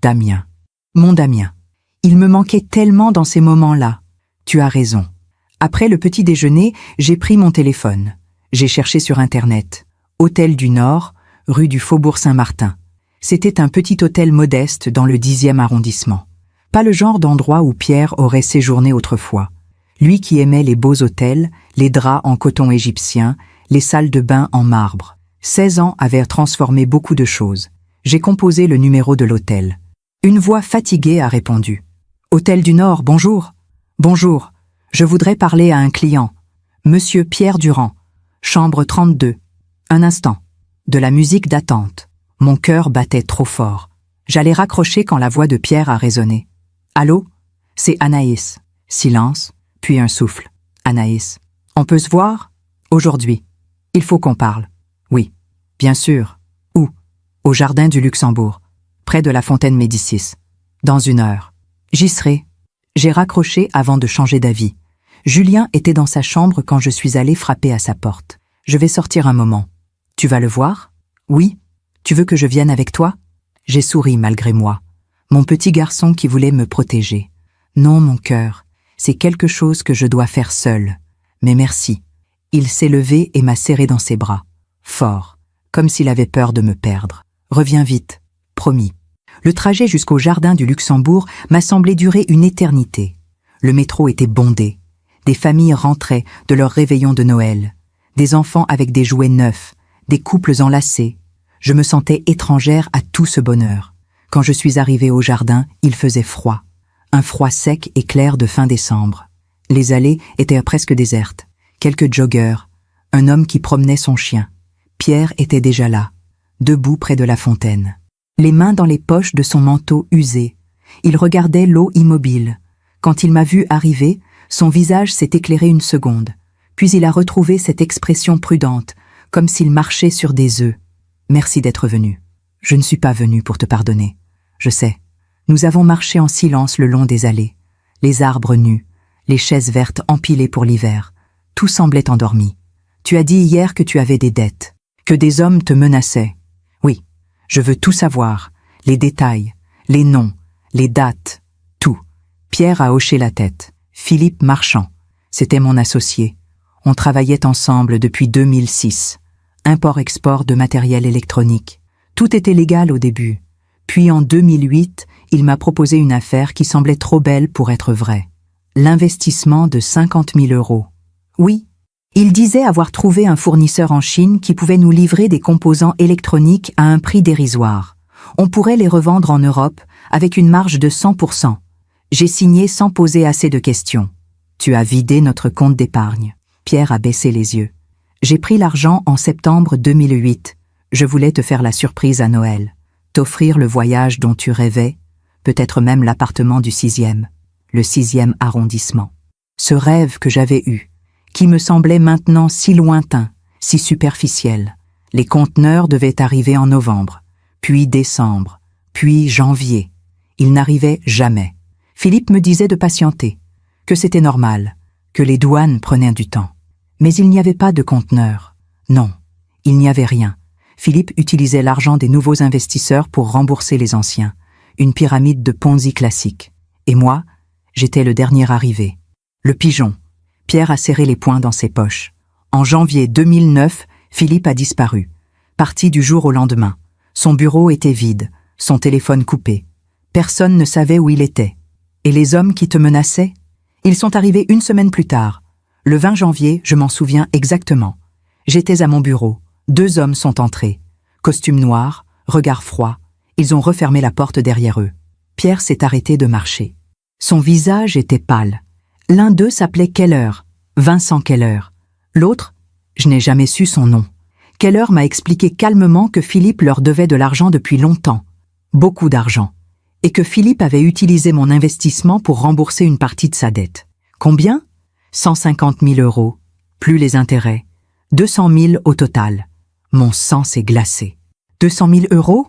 Damien. Mon Damien. Il me manquait tellement dans ces moments-là. Tu as raison. Après le petit déjeuner, j'ai pris mon téléphone. J'ai cherché sur Internet. Hôtel du Nord, rue du Faubourg Saint-Martin. C'était un petit hôtel modeste dans le 10e arrondissement. Pas le genre d'endroit où Pierre aurait séjourné autrefois. Lui qui aimait les beaux hôtels, les draps en coton égyptien, les salles de bain en marbre. 16 ans avaient transformé beaucoup de choses. J'ai composé le numéro de l'hôtel. Une voix fatiguée a répondu. « Hôtel du Nord, bonjour. »« Bonjour. Je voudrais parler à un client. Monsieur Pierre Durand. Chambre 32. Un instant. De la musique d'attente. Mon cœur battait trop fort. J'allais raccrocher quand la voix de Pierre a résonné. Allô? C'est Anaïs. Silence, puis un souffle. Anaïs. On peut se voir? Aujourd'hui. Il faut qu'on parle. Oui. Bien sûr. Où? Au jardin du Luxembourg. Près de la fontaine Médicis. Dans 1 heure. J'y serai. J'ai raccroché avant de changer d'avis. Julien était dans sa chambre quand je suis allée frapper à sa porte. Je vais sortir un moment. Tu vas le voir? Oui. Tu veux que je vienne avec toi? J'ai souri malgré moi. Mon petit garçon qui voulait me protéger. Non, mon cœur, c'est quelque chose que je dois faire seul. Mais merci. Il s'est levé et m'a serré dans ses bras. Fort, comme s'il avait peur de me perdre. Reviens vite, promis. Le trajet jusqu'au jardin du Luxembourg m'a semblé durer une éternité. Le métro était bondé. Des familles rentraient de leur réveillon de Noël. Des enfants avec des jouets neufs, des couples enlacés. Je me sentais étrangère à tout ce bonheur. Quand je suis arrivée au jardin, il faisait froid. Un froid sec et clair de fin décembre. Les allées étaient presque désertes. Quelques joggeurs. Un homme qui promenait son chien. Pierre était déjà là, debout près de la fontaine. Les mains dans les poches de son manteau usé. Il regardait l'eau immobile. Quand il m'a vu arriver, son visage s'est éclairé une seconde. Puis il a retrouvé cette expression prudente, comme s'il marchait sur des œufs. Merci d'être venu. Je ne suis pas venu pour te pardonner. Je sais. Nous avons marché en silence le long des allées. Les arbres nus, les chaises vertes empilées pour l'hiver. Tout semblait endormi. Tu as dit hier que tu avais des dettes, que des hommes te menaçaient. Oui, je veux tout savoir, les détails, les noms, les dates, tout. Pierre a hoché la tête. Philippe Marchand, c'était mon associé. On travaillait ensemble depuis 2006. Import-export de matériel électronique. Tout était légal au début. Puis en 2008, il m'a proposé une affaire qui semblait trop belle pour être vraie. L'investissement de 50 000 €. Oui, il disait avoir trouvé un fournisseur en Chine qui pouvait nous livrer des composants électroniques à un prix dérisoire. On pourrait les revendre en Europe avec une marge de 100%. J'ai signé sans poser assez de questions. Tu as vidé notre compte d'épargne. Pierre a baissé les yeux. J'ai pris l'argent en septembre 2008. Je voulais te faire la surprise à Noël. T'offrir le voyage dont tu rêvais, peut-être même l'appartement du 6e, le 6e arrondissement. Ce rêve que j'avais eu, qui me semblait maintenant si lointain, si superficiel. Les conteneurs devaient arriver en novembre, puis décembre, puis janvier. Ils n'arrivaient jamais. Philippe me disait de patienter, que c'était normal, que les douanes prenaient du temps. Mais il n'y avait pas de conteneurs. Non, il n'y avait rien. Philippe utilisait l'argent des nouveaux investisseurs pour rembourser les anciens. Une pyramide de Ponzi classique. Et moi, j'étais le dernier arrivé. Le pigeon. Pierre a serré les poings dans ses poches. En janvier 2009, Philippe a disparu. Parti du jour au lendemain. Son bureau était vide, son téléphone coupé. Personne ne savait où il était. Et les hommes qui te menaçaient? Ils sont arrivés 1 semaine plus tard. Le 20 janvier, je m'en souviens exactement. J'étais à mon bureau. 2 hommes sont entrés. Costume noir, regard froid. Ils ont refermé la porte derrière eux. Pierre s'est arrêté de marcher. Son visage était pâle. L'un d'eux s'appelait Keller, Vincent Keller. L'autre, je n'ai jamais su son nom. Keller m'a expliqué calmement que Philippe leur devait de l'argent depuis longtemps. Beaucoup d'argent. Et que Philippe avait utilisé mon investissement pour rembourser une partie de sa dette. Combien? 150 000 €, plus les intérêts. 200 000 au total. Mon sang s'est glacé. 200 000 €?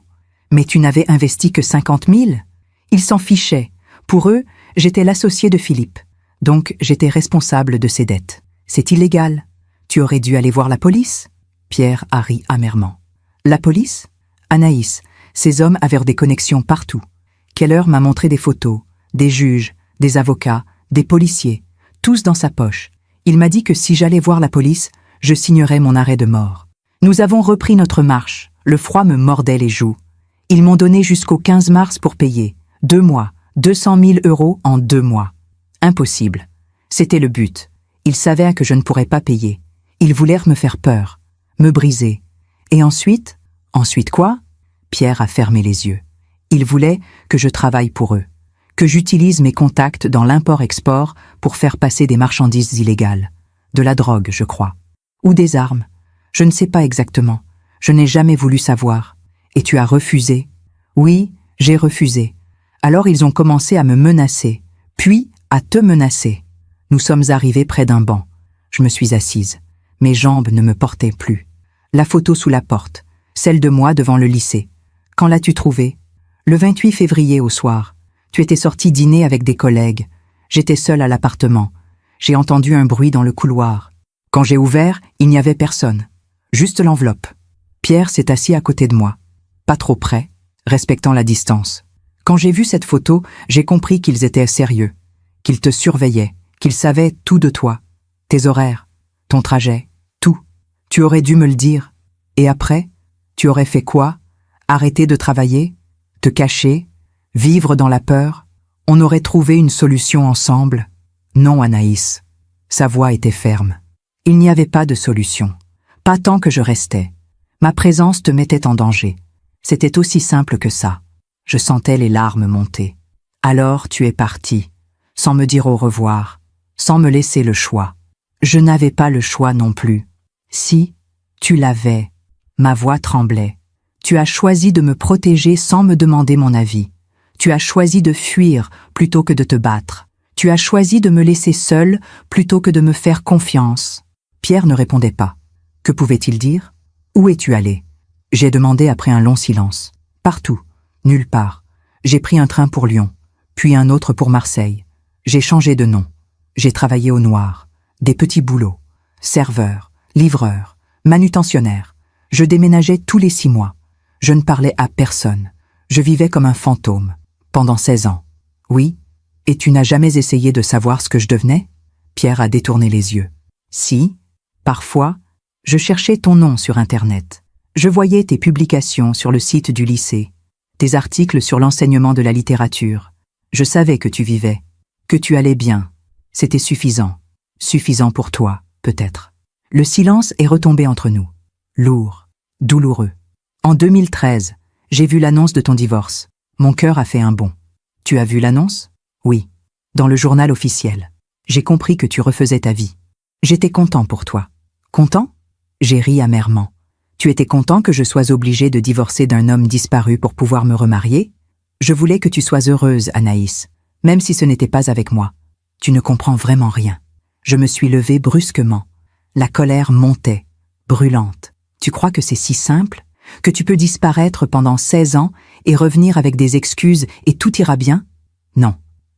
Mais tu n'avais investi que 50 000? Ils s'en fichaient. Pour eux, j'étais l'associé de Philippe. Donc j'étais responsable de ses dettes. C'est illégal. Tu aurais dû aller voir la police? Pierre a ri amèrement. La police? Anaïs, ces hommes avaient des connexions partout. Keller m'a montré des photos, des juges, des avocats, des policiers, tous dans sa poche. Il m'a dit que si j'allais voir la police, je signerais mon arrêt de mort. Nous avons repris notre marche. Le froid me mordait les joues. Ils m'ont donné jusqu'au 15 mars pour payer. 2 mois, 200 000 € en 2 mois. Impossible. C'était le but. Ils savaient que je ne pourrais pas payer. Ils voulaient me faire peur, me briser. Et ensuite? Ensuite quoi? Pierre a fermé les yeux. Ils voulaient que je travaille pour eux, que j'utilise mes contacts dans l'import-export pour faire passer des marchandises illégales. De la drogue, je crois. Ou des armes. Je ne sais pas exactement. Je n'ai jamais voulu savoir. Et tu as refusé. Oui, j'ai refusé. Alors ils ont commencé à me menacer, puis à te menacer. Nous sommes arrivés près d'un banc. Je me suis assise. Mes jambes ne me portaient plus. La photo sous la porte, celle de moi devant le lycée. Quand l'as-tu trouvée? Le 28 février au soir. Tu étais sorti dîner avec des collègues. J'étais seule à l'appartement. J'ai entendu un bruit dans le couloir. Quand j'ai ouvert, il n'y avait personne. Juste l'enveloppe. Pierre s'est assis à côté de moi. Pas trop près, respectant la distance. Quand j'ai vu cette photo, j'ai compris qu'ils étaient sérieux, qu'ils te surveillaient, qu'ils savaient tout de toi. Tes horaires, ton trajet, tout. Tu aurais dû me le dire. Et après, tu aurais fait quoi? Arrêter de travailler? Te cacher? Vivre dans la peur? On aurait trouvé une solution ensemble? Non, Anaïs. Sa voix était ferme. Il n'y avait pas de solution. Pas tant que je restais. Ma présence te mettait en danger. C'était aussi simple que ça. Je sentais les larmes monter. Alors tu es parti, sans me dire au revoir, sans me laisser le choix. Je n'avais pas le choix non plus. Si, tu l'avais. Ma voix tremblait. Tu as choisi de me protéger sans me demander mon avis. Tu as choisi de fuir plutôt que de te battre. Tu as choisi de me laisser seule plutôt que de me faire confiance. Pierre ne répondait pas. Que pouvait-il dire? Où es-tu allé? J'ai demandé après un long silence. Partout, nulle part. J'ai pris un train pour Lyon, puis un autre pour Marseille. J'ai changé de nom. J'ai travaillé au noir. Des petits boulots. Serveur, livreur, manutentionnaire. Je déménageais tous les 6 mois. Je ne parlais à personne. Je vivais comme un fantôme. Pendant 16 ans. Oui. Et tu n'as jamais essayé de savoir ce que je devenais? Pierre a détourné les yeux. Si. Parfois, je cherchais ton nom sur Internet. Je voyais tes publications sur le site du lycée, tes articles sur l'enseignement de la littérature. Je savais que tu vivais, que tu allais bien. C'était suffisant. Suffisant pour toi, peut-être. Le silence est retombé entre nous. Lourd, douloureux. En 2013, j'ai vu l'annonce de ton divorce. Mon cœur a fait un bond. Tu as vu l'annonce? Oui. Dans le journal officiel. J'ai compris que tu refaisais ta vie. J'étais content pour toi. Content? J'ai ri amèrement. Tu étais content que je sois obligée de divorcer d'un homme disparu pour pouvoir me remarier? Je voulais que tu sois heureuse, Anaïs, même si ce n'était pas avec moi. Tu ne comprends vraiment rien. Je me suis levée brusquement. La colère montait, brûlante. Tu crois que c'est si simple? Que tu peux disparaître pendant 16 ans et revenir avec des excuses et tout ira bien? Non,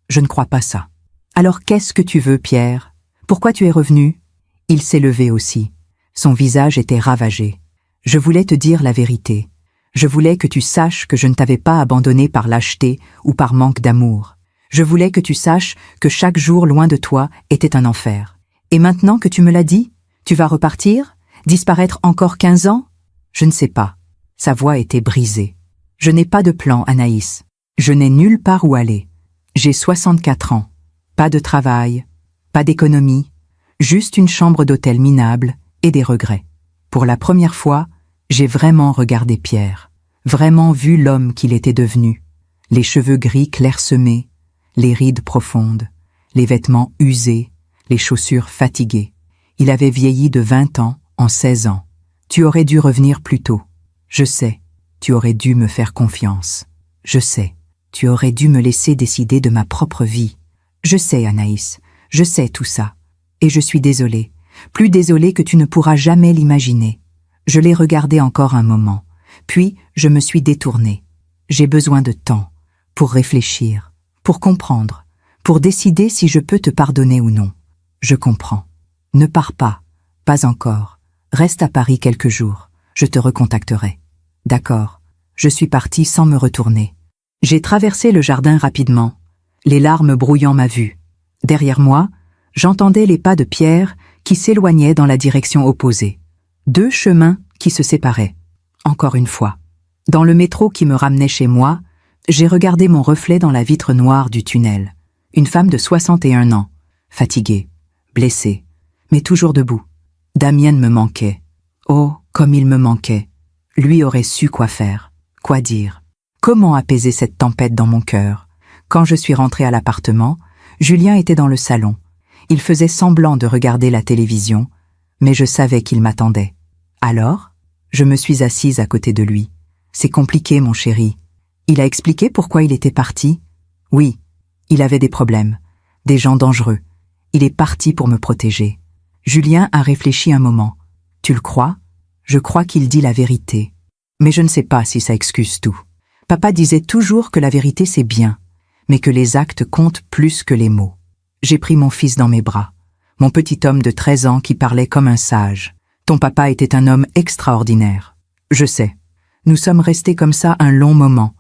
je ne crois pas ça. Alors qu'est-ce que tu veux, Pierre? Pourquoi tu es revenu? Il s'est levé aussi. Son visage était ravagé. Je voulais te dire la vérité. Je voulais que tu saches que je ne t'avais pas abandonné par lâcheté ou par manque d'amour. Je voulais que tu saches que chaque jour loin de toi était un enfer. Et maintenant que tu me l'as dit, tu vas repartir? Disparaître encore 15 ans? Je ne sais pas. Sa voix était brisée. Je n'ai pas de plan, Anaïs. Je n'ai nulle part où aller. J'ai 64 ans. Pas de travail, pas d'économie, juste une chambre d'hôtel minable et des regrets. Pour la première fois, j'ai vraiment regardé Pierre, vraiment vu l'homme qu'il était devenu. Les cheveux gris clairsemés, les rides profondes, les vêtements usés, les chaussures fatiguées. Il avait vieilli de 20 ans en 16 ans. Tu aurais dû revenir plus tôt. Je sais, tu aurais dû me faire confiance. Je sais, tu aurais dû me laisser décider de ma propre vie. Je sais, Anaïs, je sais tout ça. Et je suis désolée, plus désolée que tu ne pourras jamais l'imaginer. Je l'ai regardé encore un moment, puis je me suis détournée. J'ai besoin de temps, pour réfléchir, pour comprendre, pour décider si je peux te pardonner ou non. Je comprends. Ne pars pas, pas encore. Reste à Paris quelques jours, je te recontacterai. D'accord, je suis partie sans me retourner. J'ai traversé le jardin rapidement, les larmes brouillant ma vue. Derrière moi, j'entendais les pas de Pierre qui s'éloignaient dans la direction opposée. 2 chemins qui se séparaient. Encore une fois. Dans le métro qui me ramenait chez moi, j'ai regardé mon reflet dans la vitre noire du tunnel. Une femme de 61 ans, fatiguée, blessée, mais toujours debout. Damien me manquait. Oh, comme il me manquait. Lui aurait su quoi faire, quoi dire. Comment apaiser cette tempête dans mon cœur? Quand je suis rentrée à l'appartement, Julien était dans le salon. Il faisait semblant de regarder la télévision, mais je savais qu'il m'attendait. Alors, je me suis assise à côté de lui. C'est compliqué, mon chéri. Il a expliqué pourquoi il était parti? Oui, il avait des problèmes, des gens dangereux. Il est parti pour me protéger. Julien a réfléchi un moment. Tu le crois? Je crois qu'il dit la vérité. Mais je ne sais pas si ça excuse tout. Papa disait toujours que la vérité c'est bien, mais que les actes comptent plus que les mots. J'ai pris mon fils dans mes bras, mon petit homme de 13 ans qui parlait comme un sage. Ton papa était un homme extraordinaire. Je sais. Nous sommes restés comme ça un long moment,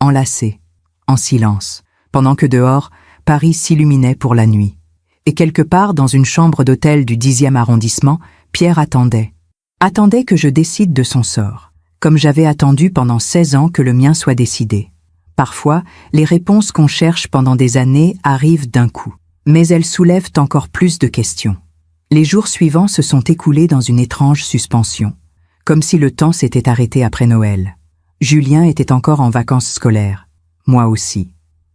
enlacés, en silence, pendant que dehors, Paris s'illuminait pour la nuit. Et quelque part dans une chambre d'hôtel du 10e arrondissement, Pierre attendait. Attendait que je décide de son sort, comme j'avais attendu pendant 16 ans que le mien soit décidé. Parfois, les réponses qu'on cherche pendant des années arrivent d'un coup, mais elles soulèvent encore plus de questions. Les jours suivants se sont écoulés dans une étrange suspension, comme si le temps s'était arrêté après Noël. Julien était encore en vacances scolaires, moi aussi.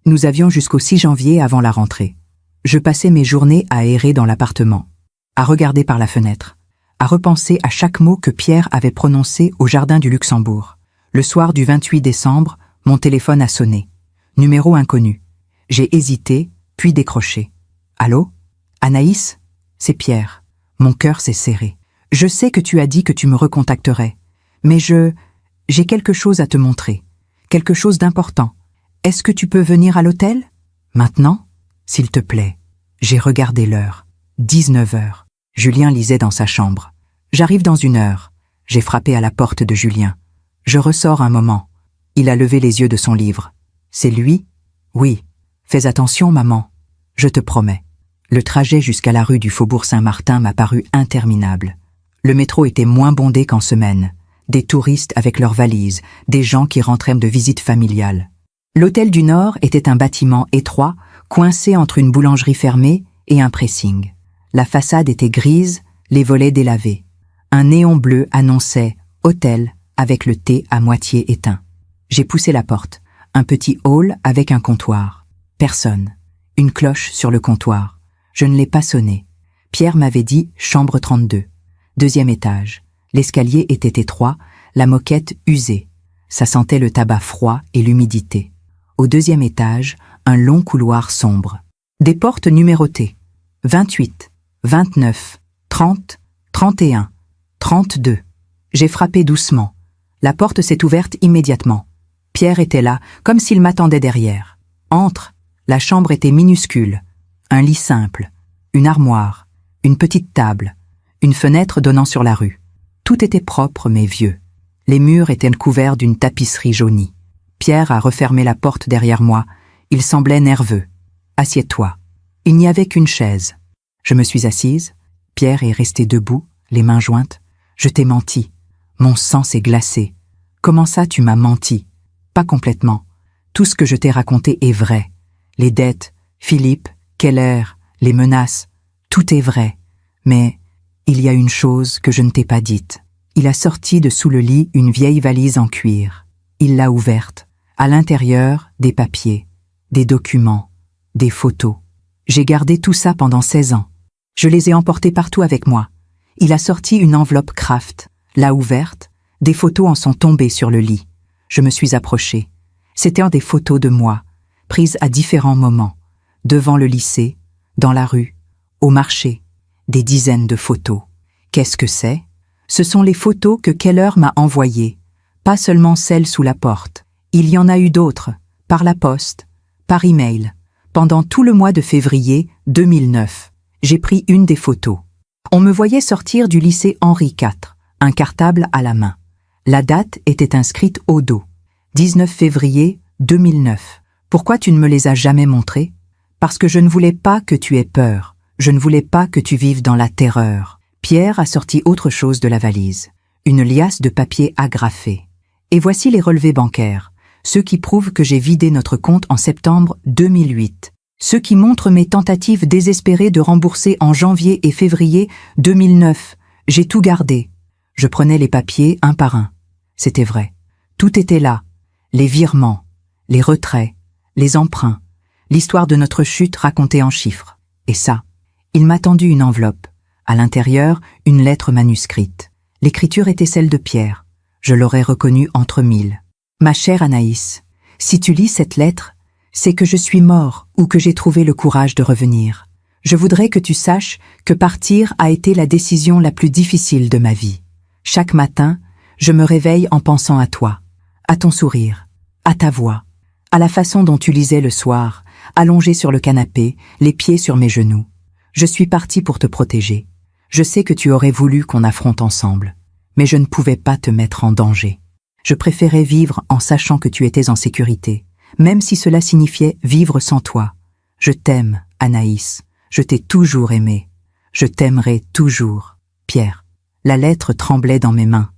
Nous avions jusqu'au 6 janvier avant la rentrée. Je passais mes journées à errer dans l'appartement, à regarder par la fenêtre, à repenser à chaque mot que Pierre avait prononcé au jardin du Luxembourg. Le soir du 28 décembre, mon téléphone a sonné. Numéro inconnu. J'ai hésité, puis décroché. Allô? Anaïs? C'est Pierre. Mon cœur s'est serré. Je sais que tu as dit que tu me recontacterais, mais j'ai quelque chose à te montrer. Quelque chose d'important. Est-ce que tu peux venir à l'hôtel? Maintenant? S'il te plaît. J'ai regardé l'heure. 19 heures. Julien lisait dans sa chambre. J'arrive dans 1 heure. J'ai frappé à la porte de Julien. Je ressors un moment. Il a levé les yeux de son livre. C'est lui? Oui. Fais attention, maman. Je te promets. Le trajet jusqu'à la rue du Faubourg Saint-Martin m'a paru interminable. Le métro était moins bondé qu'en semaine. Des touristes avec leurs valises, des gens qui rentraient de visite familiale. L'hôtel du Nord était un bâtiment étroit, coincé entre une boulangerie fermée et un pressing. La façade était grise, les volets délavés. Un néon bleu annonçait « Hôtel » avec le T à moitié éteint. J'ai poussé la porte. Un petit hall avec un comptoir. Personne. Une cloche sur le comptoir. Je ne l'ai pas sonné. Pierre m'avait dit « chambre 32 ». 2e étage. L'escalier était étroit, la moquette usée. Ça sentait le tabac froid et l'humidité. Au 2e étage, un long couloir sombre. Des portes numérotées. 28, 29, 30, 31, 32. J'ai frappé doucement. La porte s'est ouverte immédiatement. Pierre était là, comme s'il m'attendait derrière. Entre. La chambre était minuscule. Un lit simple, une armoire, une petite table, une fenêtre donnant sur la rue. Tout était propre mais vieux. Les murs étaient couverts d'une tapisserie jaunie. Pierre a refermé la porte derrière moi. Il semblait nerveux. « Assieds-toi ». Il n'y avait qu'une chaise. Je me suis assise. Pierre est resté debout, les mains jointes. « Je t'ai menti. Mon sang s'est glacé. Comment ça tu m'as menti? Pas complètement. Tout ce que je t'ai raconté est vrai. Les dettes, Philippe, Keller, les menaces, tout est vrai. Mais il y a une chose que je ne t'ai pas dite. Il a sorti de sous le lit une vieille valise en cuir. Il l'a ouverte. À l'intérieur, des papiers, des documents, des photos. J'ai gardé tout ça pendant 16 ans. Je les ai emportés partout avec moi. Il a sorti une enveloppe Kraft, l'a ouverte, des photos en sont tombées sur le lit. Je me suis approchée. C'étaient des photos de moi, prises à différents moments, devant le lycée, dans la rue, au marché, des dizaines de photos. Qu'est-ce que c'est? Ce sont les photos que Keller m'a envoyées, pas seulement celles sous la porte. Il y en a eu d'autres, par la poste, par email. Pendant tout le mois de février 2009, j'ai pris une des photos. On me voyait sortir du lycée Henri IV, un cartable à la main. La date était inscrite au dos. 19 février 2009. Pourquoi tu ne me les as jamais montrés? Parce que je ne voulais pas que tu aies peur. Je ne voulais pas que tu vives dans la terreur. Pierre a sorti autre chose de la valise. Une liasse de papier agrafé. Et voici les relevés bancaires. Ceux qui prouvent que j'ai vidé notre compte en septembre 2008. Ceux qui montrent mes tentatives désespérées de rembourser en janvier et février 2009. J'ai tout gardé. Je prenais les papiers un par un. C'était vrai. Tout était là. Les virements, les retraits, les emprunts, l'histoire de notre chute racontée en chiffres. Et ça, il m'a tendu une enveloppe. À l'intérieur, une lettre manuscrite. L'écriture était celle de Pierre. Je l'aurais reconnue entre mille. Ma chère Anaïs, si tu lis cette lettre, c'est que je suis mort ou que j'ai trouvé le courage de revenir. Je voudrais que tu saches que partir a été la décision la plus difficile de ma vie. Chaque matin, je me réveille en pensant à toi, à ton sourire, à ta voix, à la façon dont tu lisais le soir, allongé sur le canapé, les pieds sur mes genoux. Je suis partie pour te protéger. Je sais que tu aurais voulu qu'on affronte ensemble, mais je ne pouvais pas te mettre en danger. Je préférais vivre en sachant que tu étais en sécurité, même si cela signifiait vivre sans toi. Je t'aime, Anaïs. Je t'ai toujours aimé. Je t'aimerai toujours. Pierre. La lettre tremblait dans mes mains.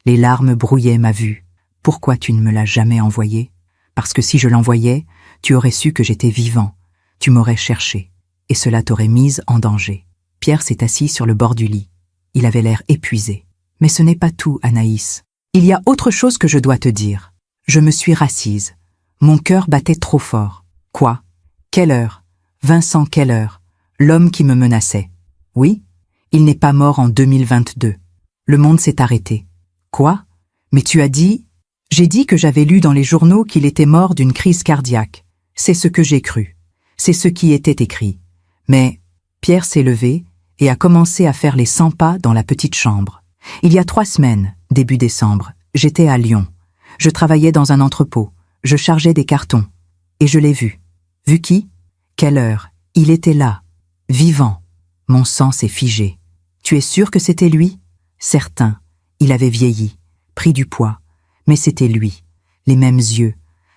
Les larmes brouillaient ma vue. Pourquoi tu ne me l'as jamais envoyée? Parce que si je l'envoyais, tu aurais su que j'étais vivant. Tu m'aurais cherché. Et cela t'aurait mise en danger. Pierre s'est assis sur le bord du lit. Il avait l'air épuisé. Mais ce n'est pas tout, Anaïs. Il y a autre chose que je dois te dire. Je me suis rassise. Mon cœur battait trop fort. Quoi? Keller. Vincent Keller. L'homme qui me menaçait. Oui, il n'est pas mort en 2022. Le monde s'est arrêté. Quoi? Mais tu as dit... J'ai dit que j'avais lu dans les journaux qu'il était mort d'une crise cardiaque. C'est ce que j'ai cru. C'est ce qui était écrit. Mais Pierre s'est levé et a commencé à faire les 100 pas dans la petite chambre. Il y a 3 semaines, début décembre, j'étais à Lyon. Je travaillais dans un entrepôt. Je chargeais des cartons. Et je l'ai vu. Vu qui? Keller. Il était là. Vivant. Mon sang s'est figé. Tu es sûr que c'était lui? Certain. Il avait vieilli, pris du poids. Mais c'était lui. Les mêmes yeux,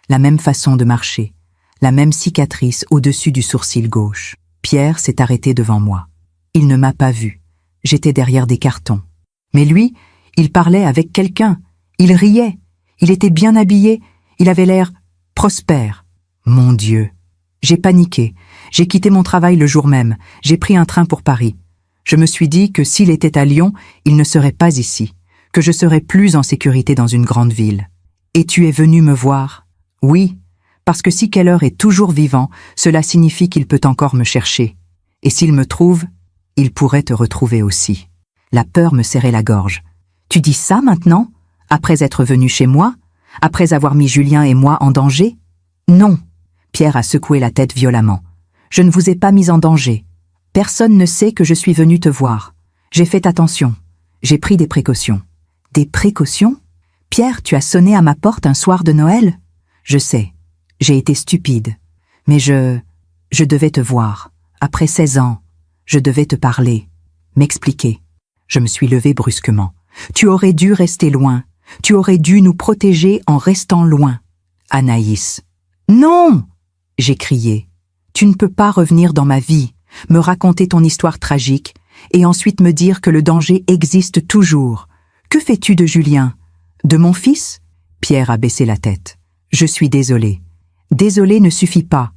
la même façon de marcher, la même cicatrice au-dessus du sourcil gauche. Pierre s'est arrêté devant moi. Il ne m'a pas vu. J'étais derrière des cartons. Mais lui, il parlait avec quelqu'un. Il riait. Il était bien habillé. Il avait l'air prospère. Mon Dieu. J'ai paniqué. J'ai quitté mon travail le jour même. J'ai pris un train pour Paris. Je me suis dit que s'il était à Lyon, il ne serait pas ici, que je serais plus en sécurité dans une grande ville. Et tu es venu me voir? Oui, parce que si Keller est toujours vivant, cela signifie qu'il peut encore me chercher. Et s'il me trouve, il pourrait te retrouver aussi. La peur me serrait la gorge. Tu dis ça maintenant? Après être venu chez moi? Après avoir mis Julien et moi en danger? Non. Pierre a secoué la tête violemment. Je ne vous ai pas mis en danger. Personne ne sait que je suis venu te voir. J'ai fait attention. J'ai pris des précautions. Des précautions? Pierre, tu as sonné à ma porte un soir de Noël? Je sais. J'ai été stupide. Mais je devais te voir. Après 16 ans, je devais te parler. M'expliquer. Je me suis levée brusquement. Tu aurais dû rester loin. Tu aurais dû nous protéger en restant loin. Anaïs. Non! J'ai crié. Tu ne peux pas revenir dans ma vie, me raconter ton histoire tragique, et ensuite me dire que le danger existe toujours. Que fais-tu de Julien? De mon fils? Pierre a baissé la tête. Je suis désolée. Désolée ne suffit pas.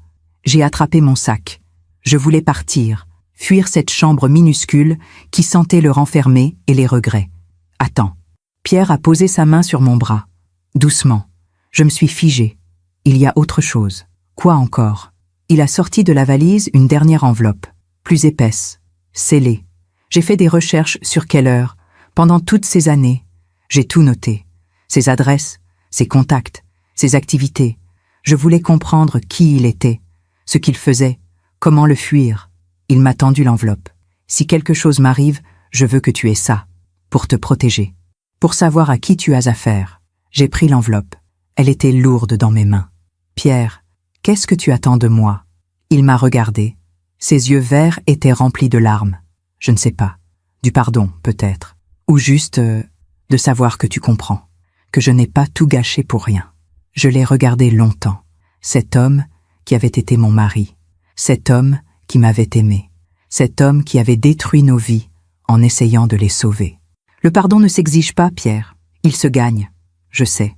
J'ai attrapé mon sac. Je voulais partir, fuir cette chambre minuscule qui sentait le renfermer et les regrets. Attends. Pierre a posé sa main sur mon bras. Doucement. Je me suis figée. Il y a autre chose. Quoi encore? Il a sorti de la valise une dernière enveloppe, plus épaisse, scellée. J'ai fait des recherches sur Keller. Pendant toutes ces années, j'ai tout noté. Ses adresses, ses contacts, ses activités. Je voulais comprendre qui il était, ce qu'il faisait, comment le fuir. Il m'a tendu l'enveloppe. Si quelque chose m'arrive, je veux que tu aies ça, pour te protéger, pour savoir à qui tu as affaire. J'ai pris l'enveloppe. Elle était lourde dans mes mains. Pierre, qu'est-ce que tu attends de moi? Il m'a regardé. Ses yeux verts étaient remplis de larmes. Je ne sais pas. Du pardon, peut-être. Ou juste de savoir que tu comprends. Que je n'ai pas tout gâché pour rien. Je l'ai regardé longtemps. Cet homme qui avait été mon mari. Cet homme qui m'avait aimé. Cet homme qui avait détruit nos vies en essayant de les sauver. Le pardon ne s'exige pas, Pierre. Il se gagne. Je sais.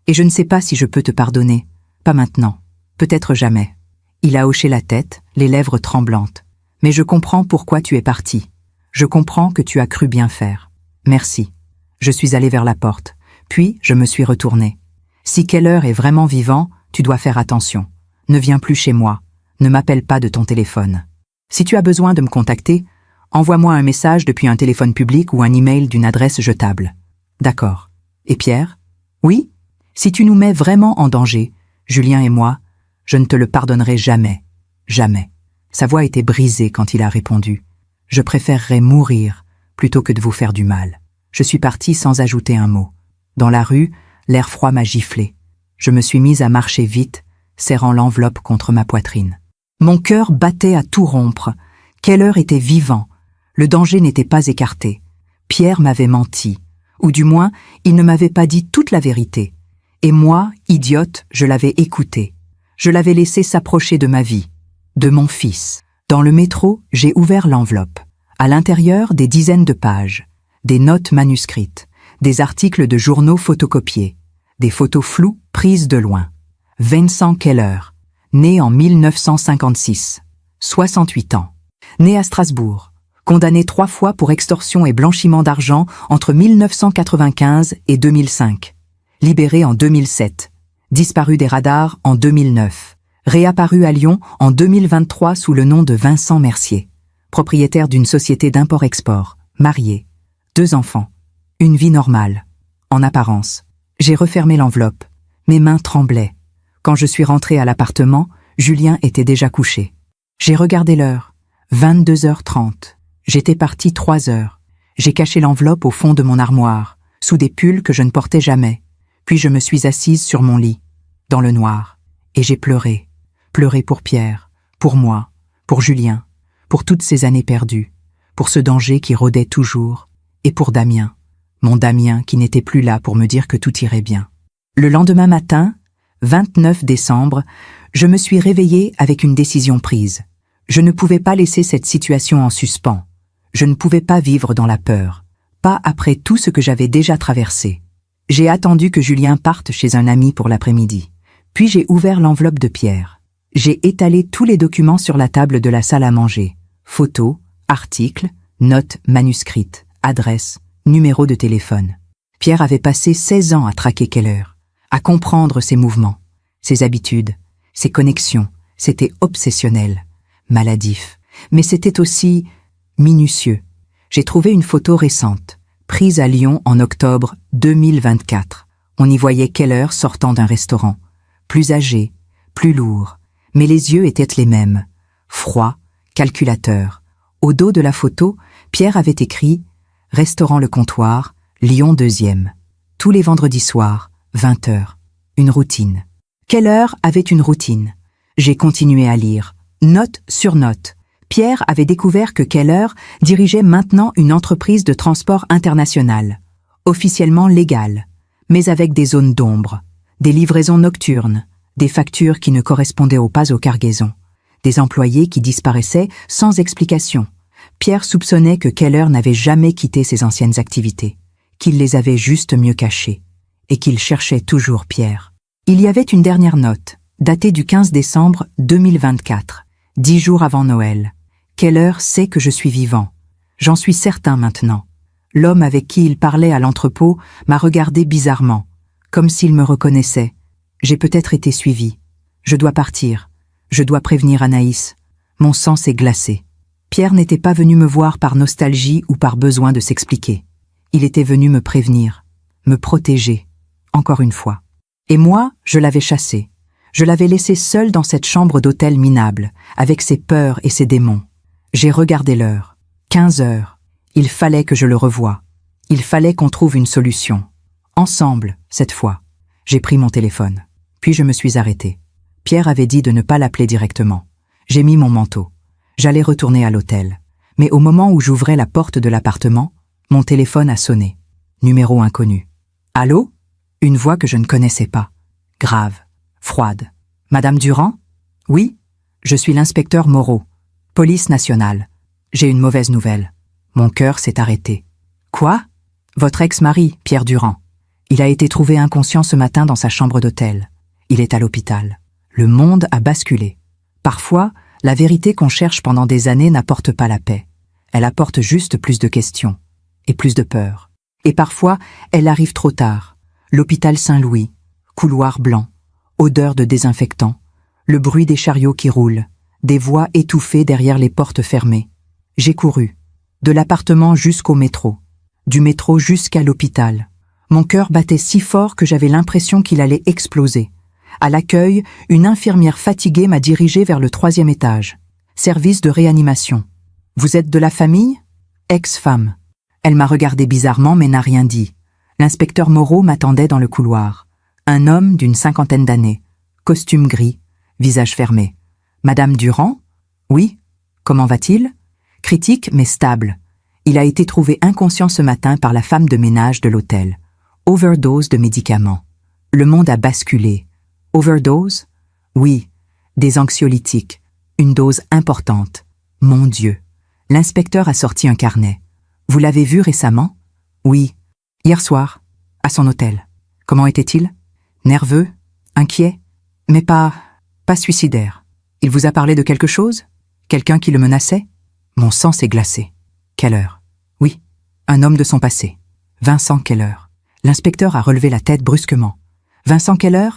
Et je ne sais pas si je peux te pardonner. Pas maintenant. Peut-être jamais. Il a hoché la tête, les lèvres tremblantes. Mais je comprends pourquoi tu es parti. Je comprends que tu as cru bien faire. Merci. Je suis allée vers la porte. Puis, je me suis retournée. Si Keller est vraiment vivant, tu dois faire attention. Ne viens plus chez moi. Ne m'appelle pas de ton téléphone. Si tu as besoin de me contacter, envoie-moi un message depuis un téléphone public ou un email d'une adresse jetable. D'accord. Et Pierre? Oui? Si tu nous mets vraiment en danger, Julien et moi, je ne te le pardonnerai jamais. Jamais. Sa voix était brisée quand il a répondu. Je préférerais mourir plutôt que de vous faire du mal. Je suis partie sans ajouter un mot. Dans la rue, l'air froid m'a giflé. Je me suis mise à marcher vite, serrant l'enveloppe contre ma poitrine. Mon cœur battait à tout rompre. Keller était vivant. Le danger n'était pas écarté. Pierre m'avait menti. Ou du moins, il ne m'avait pas dit toute la vérité. Et moi, idiote, je l'avais écouté. Je l'avais laissé s'approcher de ma vie, de mon fils. Dans le métro, j'ai ouvert l'enveloppe. À l'intérieur, des dizaines de pages, des notes manuscrites, des articles de journaux photocopiés, des photos floues prises de loin. Vincent Keller, né en 1956, 68 ans. Né à Strasbourg, condamné 3 fois pour extorsion et blanchiment d'argent entre 1995 et 2005. Libéré en 2007, disparu des radars en 2009, réapparu à Lyon en 2023 sous le nom de Vincent Mercier, propriétaire d'une société d'import-export, marié, 2 enfants, une vie normale, en apparence. J'ai refermé l'enveloppe, mes mains tremblaient. Quand je suis rentrée à l'appartement, Julien était déjà couché. J'ai regardé l'heure, 22h30. J'étais partie 3 heures. J'ai caché l'enveloppe au fond de mon armoire, sous des pulls que je ne portais jamais. Puis je me suis assise sur mon lit, dans le noir, et j'ai pleuré. Pleuré pour Pierre, pour moi, pour Julien, pour toutes ces années perdues, pour ce danger qui rôdait toujours, et pour Damien, mon Damien qui n'était plus là pour me dire que tout irait bien. Le lendemain matin, 29 décembre, je me suis réveillée avec une décision prise. Je ne pouvais pas laisser cette situation en suspens. Je ne pouvais pas vivre dans la peur, pas après tout ce que j'avais déjà traversé. J'ai attendu que Julien parte chez un ami pour l'après-midi. Puis j'ai ouvert l'enveloppe de Pierre. J'ai étalé tous les documents sur la table de la salle à manger. Photos, articles, notes manuscrites, adresses, numéros de téléphone. Pierre avait passé 16 ans à traquer Keller, à comprendre ses mouvements, ses habitudes, ses connexions. C'était obsessionnel, maladif, mais c'était aussi minutieux. J'ai trouvé une photo récente, prise à Lyon en octobre 2024. On y voyait Keller sortant d'un restaurant, plus âgé, plus lourd, mais les yeux étaient les mêmes, froid, calculateur. Au dos de la photo, Pierre avait écrit « Restaurant Le Comptoir, Lyon 2e. Tous les vendredis soirs, 20h. Une routine. » Keller avait une routine. J'ai continué à lire, note sur note. Pierre avait découvert que Keller dirigeait maintenant une entreprise de transport international, officiellement légale, mais avec des zones d'ombre, des livraisons nocturnes, des factures qui ne correspondaient pas aux cargaisons, des employés qui disparaissaient sans explication. Pierre soupçonnait que Keller n'avait jamais quitté ses anciennes activités, qu'il les avait juste mieux cachées, et qu'il cherchait toujours Pierre. Il y avait une dernière note, datée du 15 décembre 2024, 10 jours avant Noël. Keller sait que je suis vivant. J'en suis certain maintenant. L'homme avec qui il parlait à l'entrepôt m'a regardé bizarrement, comme s'il me reconnaissait. J'ai peut-être été suivi. Je dois partir. Je dois prévenir Anaïs. Mon sang s'est glacé. Pierre n'était pas venu me voir par nostalgie ou par besoin de s'expliquer. Il était venu me prévenir, me protéger, encore une fois. Et moi, je l'avais chassé. Je l'avais laissé seul dans cette chambre d'hôtel minable, avec ses peurs et ses démons. J'ai regardé l'heure. 15 heures. Il fallait que je le revoie. Il fallait qu'on trouve une solution. Ensemble, cette fois. J'ai pris mon téléphone. Puis je me suis arrêtée. Pierre avait dit de ne pas l'appeler directement. J'ai mis mon manteau. J'allais retourner à l'hôtel. Mais au moment où j'ouvrais la porte de l'appartement, mon téléphone a sonné. Numéro inconnu. Allô? Une voix que je ne connaissais pas. Grave. Froide. Madame Durand? Oui? Je suis l'inspecteur Moreau. Police nationale. J'ai une mauvaise nouvelle. Mon cœur s'est arrêté. Quoi? Votre ex-mari, Pierre Durand. Il a été trouvé inconscient ce matin dans sa chambre d'hôtel. Il est à l'hôpital. Le monde a basculé. Parfois, la vérité qu'on cherche pendant des années n'apporte pas la paix. Elle apporte juste plus de questions. Et plus de peur. Et parfois, elle arrive trop tard. L'hôpital Saint-Louis. Couloir blanc. Odeur de désinfectant. Le bruit des chariots qui roulent. des voix étouffées derrière les portes fermées. J'ai couru, de l'appartement jusqu'au métro, du métro jusqu'à l'hôpital. Mon cœur battait si fort que j'avais l'impression qu'il allait exploser. À l'accueil, une infirmière fatiguée m'a dirigée vers le 3e étage. Service de réanimation. Vous êtes de la famille ? Ex-femme. Elle m'a regardé bizarrement mais n'a rien dit. L'inspecteur Moreau m'attendait dans le couloir. Un homme d'une 50aine d'années. Costume gris, visage fermé. Madame Durand ? Oui. Comment va-t-il ? Critique mais stable. Il a été trouvé inconscient ce matin par la femme de ménage de l'hôtel. Overdose de médicaments. Le monde a basculé. Overdose ? Oui. Des anxiolytiques. Une dose importante. Mon Dieu. L'inspecteur a sorti un carnet. Vous l'avez vu récemment ? Oui. Hier soir, à son hôtel. Comment était-il ? Nerveux ? Inquiet ? Mais pas suicidaire. Il vous a parlé de quelque chose ? Quelqu'un qui le menaçait ? Mon sang s'est glacé. Keller. Oui. Un homme de son passé. Vincent Keller. L'inspecteur a relevé la tête brusquement. Vincent Keller ?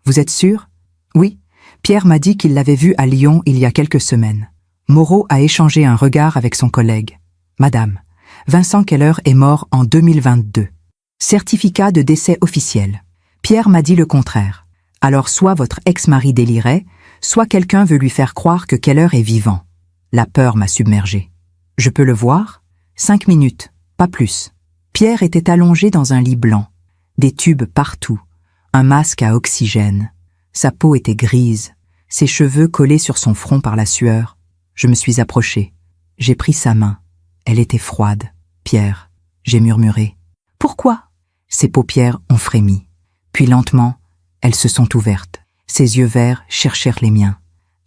Vous êtes sûr ? Oui. Pierre m'a dit qu'il l'avait vu à Lyon il y a quelques semaines. Moreau a échangé un regard avec son collègue. Madame, Vincent Keller est mort en 2022. Certificat de décès officiel. Pierre m'a dit le contraire. Alors soit votre ex-mari délirait, soit quelqu'un veut lui faire croire que Keller est vivant. La peur m'a submergé. Je peux le voir ? 5 minutes, pas plus. Pierre était allongé dans un lit blanc. Des tubes partout. Un masque à oxygène. Sa peau était grise. Ses cheveux collés sur son front par la sueur. Je me suis approché. J'ai pris sa main. Elle était froide. Pierre, j'ai murmuré. Pourquoi ? Ses paupières ont frémi. Puis lentement, elles se sont ouvertes. Ses yeux verts cherchèrent les miens.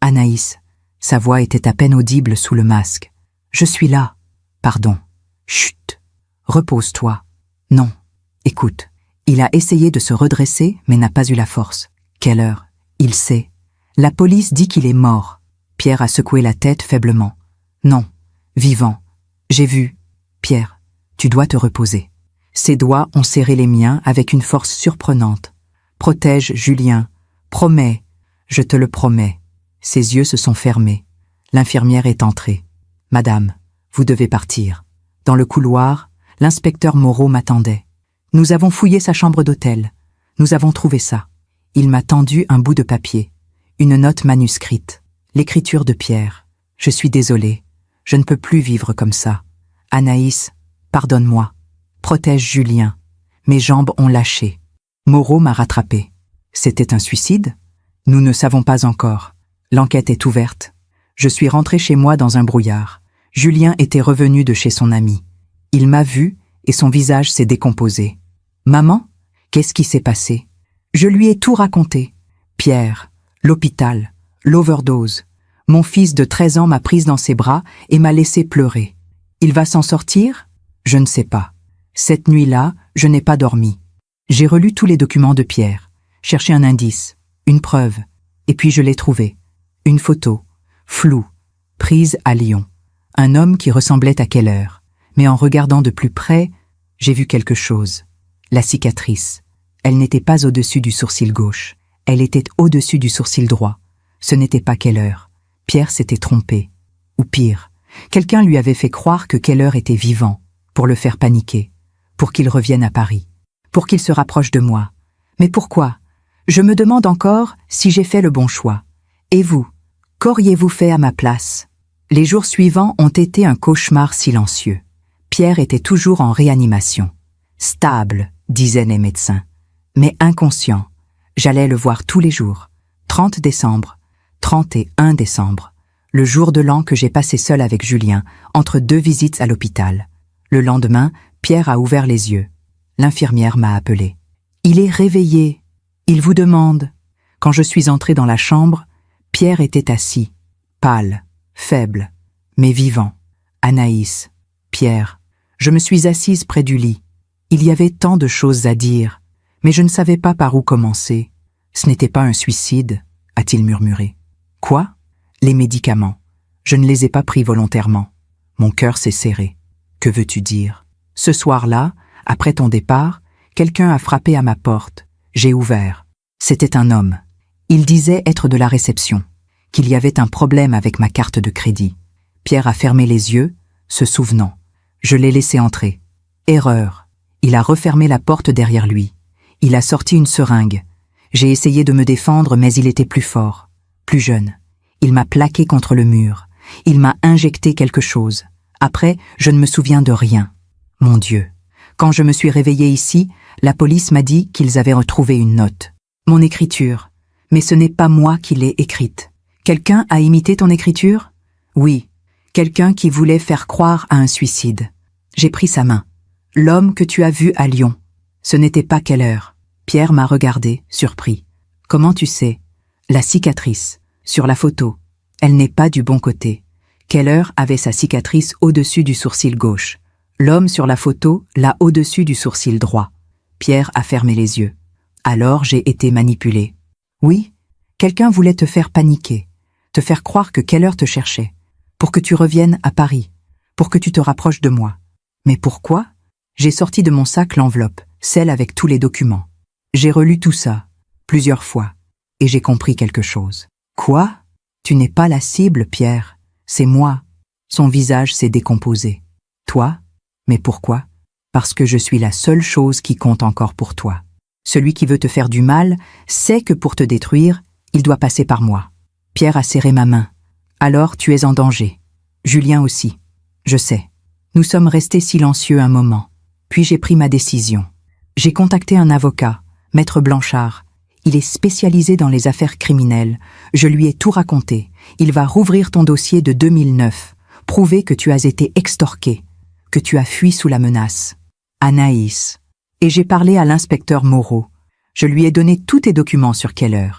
Anaïs, sa voix était à peine audible sous le masque. Je suis là. Pardon. Chut. Repose-toi. Non. Écoute. Il a essayé de se redresser, mais n'a pas eu la force. Quelle heure ? Il sait. La police dit qu'il est mort. Pierre a secoué la tête faiblement. Non. Vivant. J'ai vu. Pierre, tu dois te reposer. Ses doigts ont serré les miens avec une force surprenante. Protège Julien. Promets. Je te le promets. Ses yeux se sont fermés. L'infirmière est entrée. Madame, vous devez partir. Dans le couloir, l'inspecteur Moreau m'attendait. Nous avons fouillé sa chambre d'hôtel. Nous avons trouvé ça. Il m'a tendu un bout de papier. Une note manuscrite. L'écriture de Pierre. Je suis désolé. Je ne peux plus vivre comme ça. Anaïs, pardonne-moi. Protège Julien. Mes jambes ont lâché. Moreau m'a rattrapé. C'était un suicide ? Nous ne savons pas encore. L'enquête est ouverte. Je suis rentré chez moi dans un brouillard. Julien était revenu de chez son ami. Il m'a vu et son visage s'est décomposé. Maman, qu'est-ce qui s'est passé ? Je lui ai tout raconté. Pierre, l'hôpital, l'overdose. Mon fils de 13 ans m'a prise dans ses bras et m'a laissé pleurer. Il va s'en sortir ? Je ne sais pas. Cette nuit-là, je n'ai pas dormi. J'ai relu tous les documents de Pierre, cherché un indice, une preuve, et puis je l'ai trouvé. Une photo, floue, prise à Lyon. Un homme qui ressemblait à Keller. Mais en regardant de plus près, j'ai vu quelque chose. La cicatrice. Elle n'était pas au-dessus du sourcil gauche. Elle était au-dessus du sourcil droit. Ce n'était pas Keller. Pierre s'était trompé. Ou pire, quelqu'un lui avait fait croire que Keller était vivant, pour le faire paniquer, pour qu'il revienne à Paris, pour qu'il se rapproche de moi. Mais pourquoi ? Je me demande encore si j'ai fait le bon choix. Et vous, qu'auriez-vous fait à ma place ? Les jours suivants ont été un cauchemar silencieux. Pierre était toujours en réanimation. Stable, disaient les médecins, mais inconscient. J'allais le voir tous les jours. 30 décembre, 31 décembre, le jour de l'an que j'ai passé seul avec Julien, entre 2 visites à l'hôpital. Le lendemain, Pierre a ouvert les yeux. L'infirmière m'a appelé. « Il est réveillé. Il vous demande. » Quand je suis entré dans la chambre, Pierre était assis, pâle, faible, mais vivant. Anaïs, Pierre, je me suis assise près du lit. Il y avait tant de choses à dire, mais je ne savais pas par où commencer. Ce n'était pas un suicide, a-t-il murmuré. Quoi ? Les médicaments. Je ne les ai pas pris volontairement. Mon cœur s'est serré. Que veux-tu dire ? Ce soir-là, après ton départ, quelqu'un a frappé à ma porte. J'ai ouvert. C'était un homme. Il disait être de la réception. qu'il y avait un problème avec ma carte de crédit. Pierre a fermé les yeux, se souvenant. Je l'ai laissé entrer. Erreur. Il a refermé la porte derrière lui. Il a sorti une seringue. J'ai essayé de me défendre, mais il était plus fort, plus jeune. Il m'a plaqué contre le mur. Il m'a injecté quelque chose. Après, je ne me souviens de rien. Mon Dieu. Quand je me suis réveillée ici, la police m'a dit qu'ils avaient retrouvé une note. Mon écriture. Mais ce n'est pas moi qui l'ai écrite. Quelqu'un a imité ton écriture? Oui. Quelqu'un qui voulait faire croire à un suicide. J'ai pris sa main. L'homme que tu as vu à Lyon. Ce n'était pas Keller. Pierre m'a regardé, surpris. Comment tu sais? La cicatrice. Sur la photo. Elle n'est pas du bon côté. Keller avait sa cicatrice au-dessus du sourcil gauche. L'homme sur la photo l'a au-dessus du sourcil droit. Pierre a fermé les yeux. Alors j'ai été manipulé. Oui, quelqu'un voulait te faire paniquer, te faire croire que Keller te cherchait, pour que tu reviennes à Paris, pour que tu te rapproches de moi. Mais pourquoi? J'ai sorti de mon sac l'enveloppe, celle avec tous les documents. J'ai relu tout ça, plusieurs fois, et j'ai compris quelque chose. Quoi? Tu n'es pas la cible, Pierre. C'est moi. Son visage s'est décomposé. Toi? Mais pourquoi? Parce que je suis la seule chose qui compte encore pour toi. Celui qui veut te faire du mal sait que pour te détruire, il doit passer par moi. Pierre a serré ma main. Alors tu es en danger. Julien aussi. Je sais. Nous sommes restés silencieux un moment. Puis j'ai pris ma décision. J'ai contacté un avocat, Maître Blanchard. Il est spécialisé dans les affaires criminelles. Je lui ai tout raconté. Il va rouvrir ton dossier de 2009, prouver que tu as été extorqué, que tu as fui sous la menace. Anaïs. Et j'ai parlé à l'inspecteur Moreau. Je lui ai donné tous tes documents sur Keller.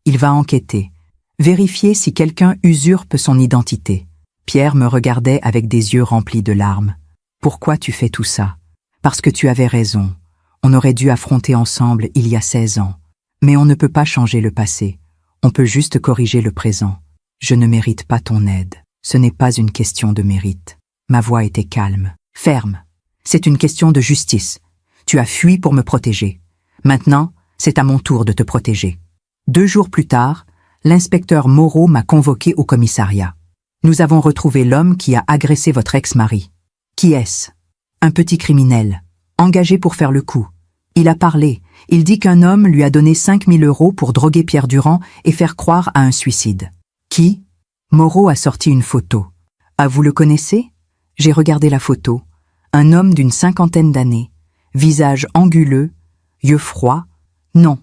Il va enquêter, vérifier si quelqu'un usurpe son identité. Pierre me regardait avec des yeux remplis de larmes. Pourquoi tu fais tout ça? Parce que tu avais raison. On aurait dû affronter ensemble il y a 16 ans. Mais on ne peut pas changer le passé. On peut juste corriger le présent. Je ne mérite pas ton aide. Ce n'est pas une question de mérite. Ma voix était calme, ferme. C'est une question de justice. Tu as fui pour me protéger. Maintenant, c'est à mon tour de te protéger. 2 jours plus tard, l'inspecteur Moreau m'a convoqué au commissariat. Nous avons retrouvé l'homme qui a agressé votre ex-mari. Qui est-ce? Un petit criminel, engagé pour faire le coup. Il a parlé. Il dit qu'un homme lui a donné 5 000 € pour droguer Pierre Durand et faire croire à un suicide. Qui? Moreau a sorti une photo. Ah, vous le connaissez? J'ai regardé la photo. Un homme d'une 50aine d'années, visage anguleux, yeux froids. Non,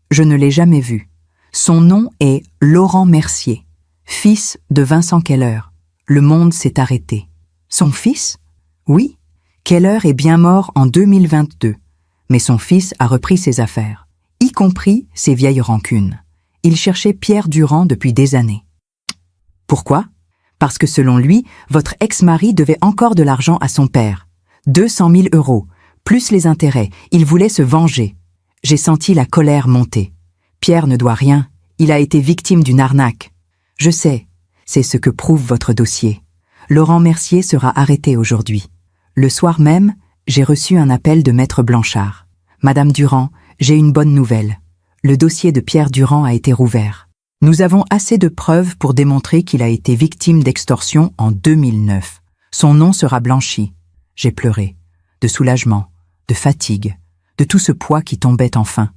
je ne l'ai jamais vu. Son nom est Laurent Mercier, fils de Vincent Keller. Le monde s'est arrêté. Son fils? Oui, Keller est bien mort en 2022. Mais son fils a repris ses affaires, y compris ses vieilles rancunes. Il cherchait Pierre Durand depuis des années. Pourquoi? Parce que selon lui, votre ex-mari devait encore de l'argent à son père. 200 000 €, plus les intérêts. Il voulait se venger. J'ai senti la colère monter. Pierre ne doit rien. Il a été victime d'une arnaque. Je sais, c'est ce que prouve votre dossier. Laurent Mercier sera arrêté aujourd'hui. Le soir même, j'ai reçu un appel de Maître Blanchard. Madame Durand, j'ai une bonne nouvelle. Le dossier de Pierre Durand a été rouvert. Nous avons assez de preuves pour démontrer qu'il a été victime d'extorsion en 2009. Son nom sera blanchi. J'ai pleuré. De soulagement, de fatigue, de tout ce poids qui tombait enfin.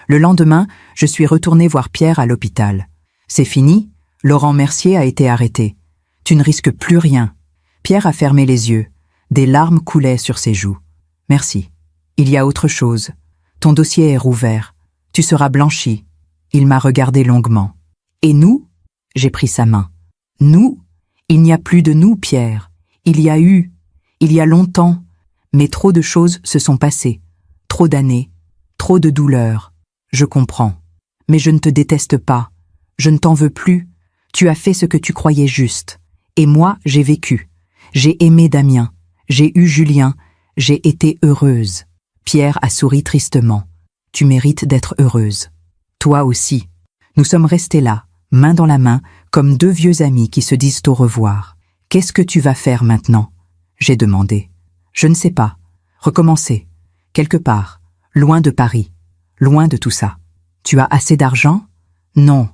Le lendemain, je suis retourné voir Pierre à l'hôpital. C'est fini, Laurent Mercier a été arrêté. Tu ne risques plus rien. Pierre a fermé les yeux. Des larmes coulaient sur ses joues. Merci. Il y a autre chose. Ton dossier est rouvert. Tu seras blanchi. Il m'a regardé longuement. Et nous? J'ai pris sa main. Nous? Il n'y a plus de nous, Pierre. Il y a eu. Il y a longtemps. Mais trop de choses se sont passées. Trop d'années. Trop de douleurs. Je comprends. Mais je ne te déteste pas. Je ne t'en veux plus. Tu as fait ce que tu croyais juste. Et moi, j'ai vécu. J'ai aimé Damien. J'ai eu Julien. J'ai été heureuse. Pierre a souri tristement. Tu mérites d'être heureuse. Toi aussi. Nous sommes restés là, main dans la main, comme 2 vieux amis qui se disent au revoir. Qu'est-ce que tu vas faire maintenant? J'ai demandé. Je ne sais pas. Recommencer. Quelque part. Loin de Paris. Loin de tout ça. Tu as assez d'argent? Non.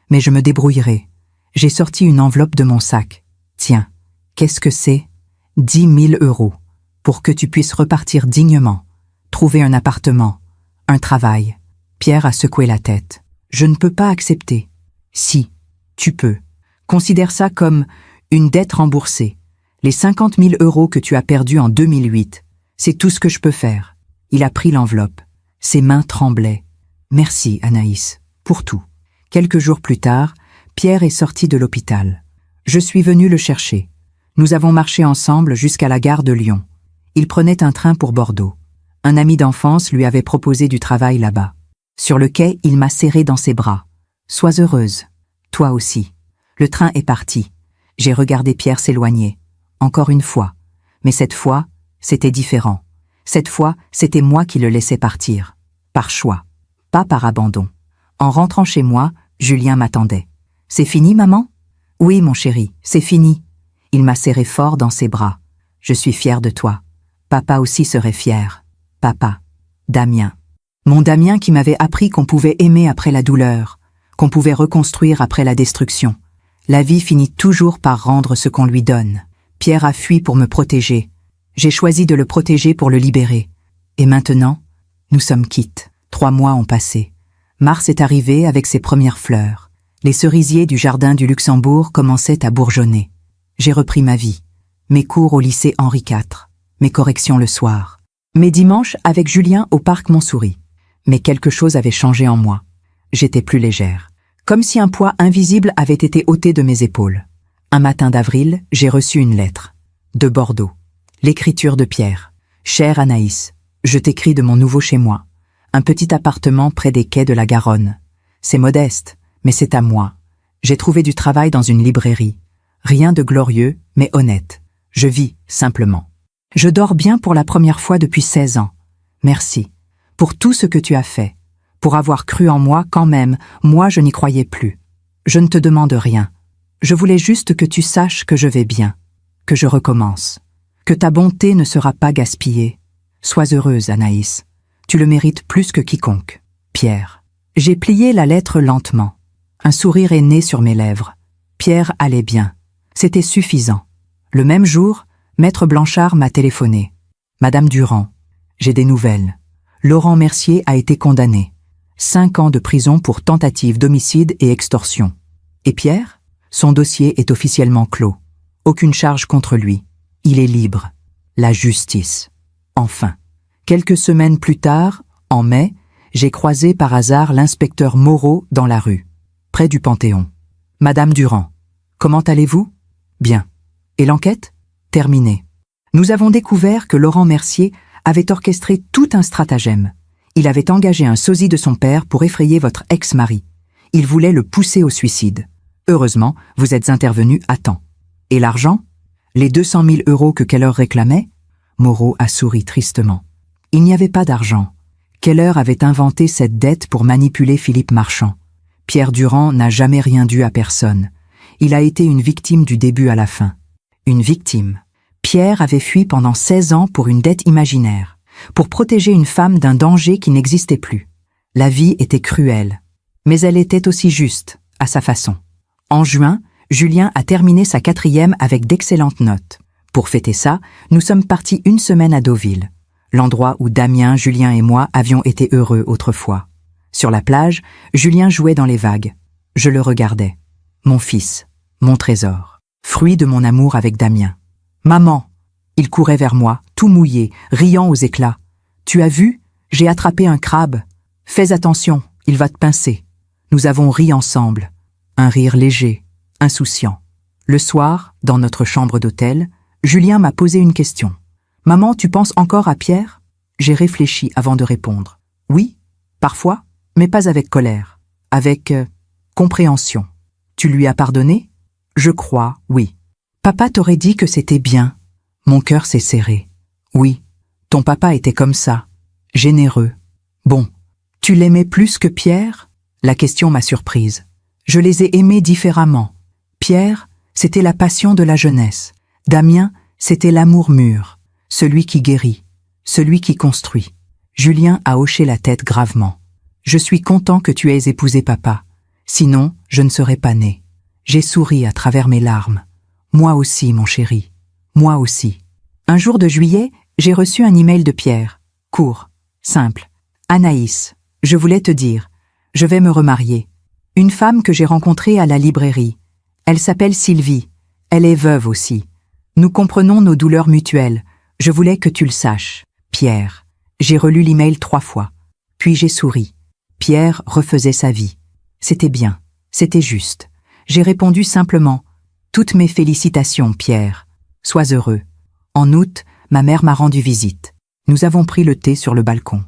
Mais je me débrouillerai. J'ai sorti une enveloppe de mon sac. Tiens, qu'est-ce que c'est? 10 000 euros. Pour que tu puisses repartir dignement. Trouver un appartement. Un travail. Pierre a secoué la tête. Je ne peux pas accepter. Si, tu peux. Considère ça comme une dette remboursée. Les 50 000 euros que tu as perdus en 2008, c'est tout ce que je peux faire. Il a pris l'enveloppe. Ses mains tremblaient. Merci, Anaïs, pour tout. Quelques jours plus tard, Pierre est sorti de l'hôpital. Je suis venu le chercher. Nous avons marché ensemble jusqu'à la gare de Lyon. Il prenait un train pour Bordeaux. Un ami d'enfance lui avait proposé du travail là-bas. Sur le quai, il m'a serré dans ses bras. Sois heureuse. Toi aussi. Le train est parti. J'ai regardé Pierre s'éloigner. Encore une fois. Mais cette fois, c'était différent. Cette fois, c'était moi qui le laissais partir. Par choix. Pas par abandon. En rentrant chez moi, Julien m'attendait. « C'est fini, maman ?»« Oui, mon chéri, c'est fini. » Il m'a serré fort dans ses bras. « Je suis fier de toi. Papa aussi serait fier. Papa. Damien. » Mon Damien qui m'avait appris qu'on pouvait aimer après la douleur, qu'on pouvait reconstruire après la destruction. La vie finit toujours par rendre ce qu'on lui donne. Pierre a fui pour me protéger. J'ai choisi de le protéger pour le libérer. Et maintenant, nous sommes quittes. 3 mois ont passé. Mars est arrivé avec ses premières fleurs. Les cerisiers du jardin du Luxembourg commençaient à bourgeonner. J'ai repris ma vie. Mes cours au lycée Henri IV. Mes corrections le soir. Mes dimanches avec Julien au parc Montsouris. Mais quelque chose avait changé en moi. J'étais plus légère. Comme si un poids invisible avait été ôté de mes épaules. Un matin d'avril, j'ai reçu une lettre. De Bordeaux. L'écriture de Pierre. Chère Anaïs, je t'écris de mon nouveau chez moi. Un petit appartement près des quais de la Garonne. C'est modeste, mais c'est à moi. J'ai trouvé du travail dans une librairie. Rien de glorieux, mais honnête. Je vis, simplement. Je dors bien pour la première fois depuis 16 ans. Merci. Pour tout ce que tu as fait. Pour avoir cru en moi quand même, moi je n'y croyais plus. Je ne te demande rien. Je voulais juste que tu saches que je vais bien. Que je recommence. Que ta bonté ne sera pas gaspillée. Sois heureuse, Anaïs. Tu le mérites plus que quiconque. Pierre. J'ai plié la lettre lentement. Un sourire est né sur mes lèvres. Pierre allait bien. C'était suffisant. Le même jour, Maître Blanchard m'a téléphoné. Madame Durand, j'ai des nouvelles. Laurent Mercier a été condamné. 5 ans de prison pour tentative d'homicide et extorsion. Et Pierre? Son dossier est officiellement clos. Aucune charge contre lui. Il est libre. La justice. Enfin. Quelques semaines plus tard, en mai, j'ai croisé par hasard l'inspecteur Moreau dans la rue, près du Panthéon. Madame Durand, comment allez-vous? Bien. Et l'enquête? Terminée. Nous avons découvert que Laurent Mercier avait orchestré tout un stratagème. Il avait engagé un sosie de son père pour effrayer votre ex-mari. Il voulait le pousser au suicide. Heureusement, vous êtes intervenu à temps. Et l'argent? Les 200 000 euros que Keller réclamait? Moreau a souri tristement. Il n'y avait pas d'argent. Keller avait inventé cette dette pour manipuler Philippe Marchand. Pierre Durand n'a jamais rien dû à personne. Il a été une victime du début à la fin. Une victime. Pierre avait fui pendant 16 ans pour une dette imaginaire, pour protéger une femme d'un danger qui n'existait plus. La vie était cruelle, mais elle était aussi juste, à sa façon. En juin, Julien a terminé sa 4e avec d'excellentes notes. Pour fêter ça, nous sommes partis 1 semaine à Deauville, l'endroit où Damien, Julien et moi avions été heureux autrefois. Sur la plage, Julien jouait dans les vagues. Je le regardais. Mon fils, mon trésor, fruit de mon amour avec Damien. « Maman !» Il courait vers moi, tout mouillé, riant aux éclats. « Tu as vu? J'ai attrapé un crabe. Fais attention, il va te pincer. » Nous avons ri ensemble. Un rire léger, insouciant. Le soir, dans notre chambre d'hôtel, Julien m'a posé une question. « Maman, tu penses encore à Pierre ?» J'ai réfléchi avant de répondre. « Oui, parfois, mais pas avec colère. Avec compréhension. Tu lui as pardonné ? Je crois, oui. Papa t'aurait dit que c'était bien. Mon cœur s'est serré. Oui, ton papa était comme ça, généreux. Bon, tu l'aimais plus que Pierre ? La question m'a surprise. Je les ai aimés différemment. Pierre, c'était la passion de la jeunesse. Damien, c'était l'amour mûr, celui qui guérit, celui qui construit. Julien a hoché la tête gravement. Je suis content que tu aies épousé papa. Sinon, je ne serais pas né. J'ai souri à travers mes larmes. Moi aussi, mon chéri. Moi aussi. Un jour de juillet, j'ai reçu un email de Pierre. Court, simple. Anaïs, je voulais te dire, je vais me remarier. Une femme que j'ai rencontrée à la librairie. Elle s'appelle Sylvie. Elle est veuve aussi. Nous comprenons nos douleurs mutuelles. Je voulais que tu le saches. Pierre. J'ai relu l'email 3 fois. Puis j'ai souri. Pierre refaisait sa vie. C'était bien. C'était juste. J'ai répondu simplement. Toutes mes félicitations, Pierre. Sois heureux. En août, ma mère m'a rendu visite. Nous avons pris le thé sur le balcon.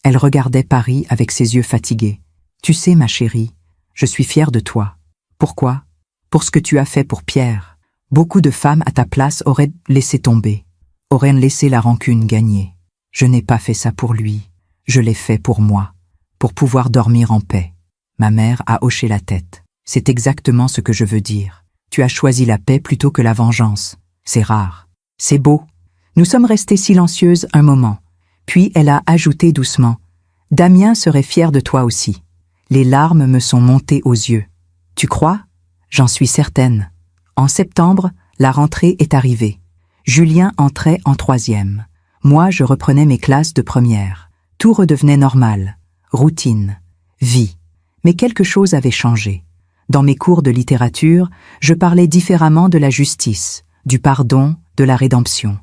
Elle regardait Paris avec ses yeux fatigués. Tu sais, ma chérie, je suis fière de toi. Pourquoi? Pour ce que tu as fait pour Pierre. Beaucoup de femmes à ta place auraient laissé tomber, auraient laissé la rancune gagner. Je n'ai pas fait ça pour lui. Je l'ai fait pour moi, pour pouvoir dormir en paix. Ma mère a hoché la tête. C'est exactement ce que je veux dire. Tu as choisi la paix plutôt que la vengeance. C'est rare. C'est beau. Nous sommes restées silencieuses un moment. Puis elle a ajouté doucement. Damien serait fier de toi aussi. Les larmes me sont montées aux yeux. Tu crois? J'en suis certaine. En septembre, la rentrée est arrivée. Julien entrait en 3e. Moi, je reprenais mes classes de première. Tout redevenait normal. Routine. Vie. Mais quelque chose avait changé. Dans mes cours de littérature, je parlais différemment de la justice, du pardon, de la rédemption.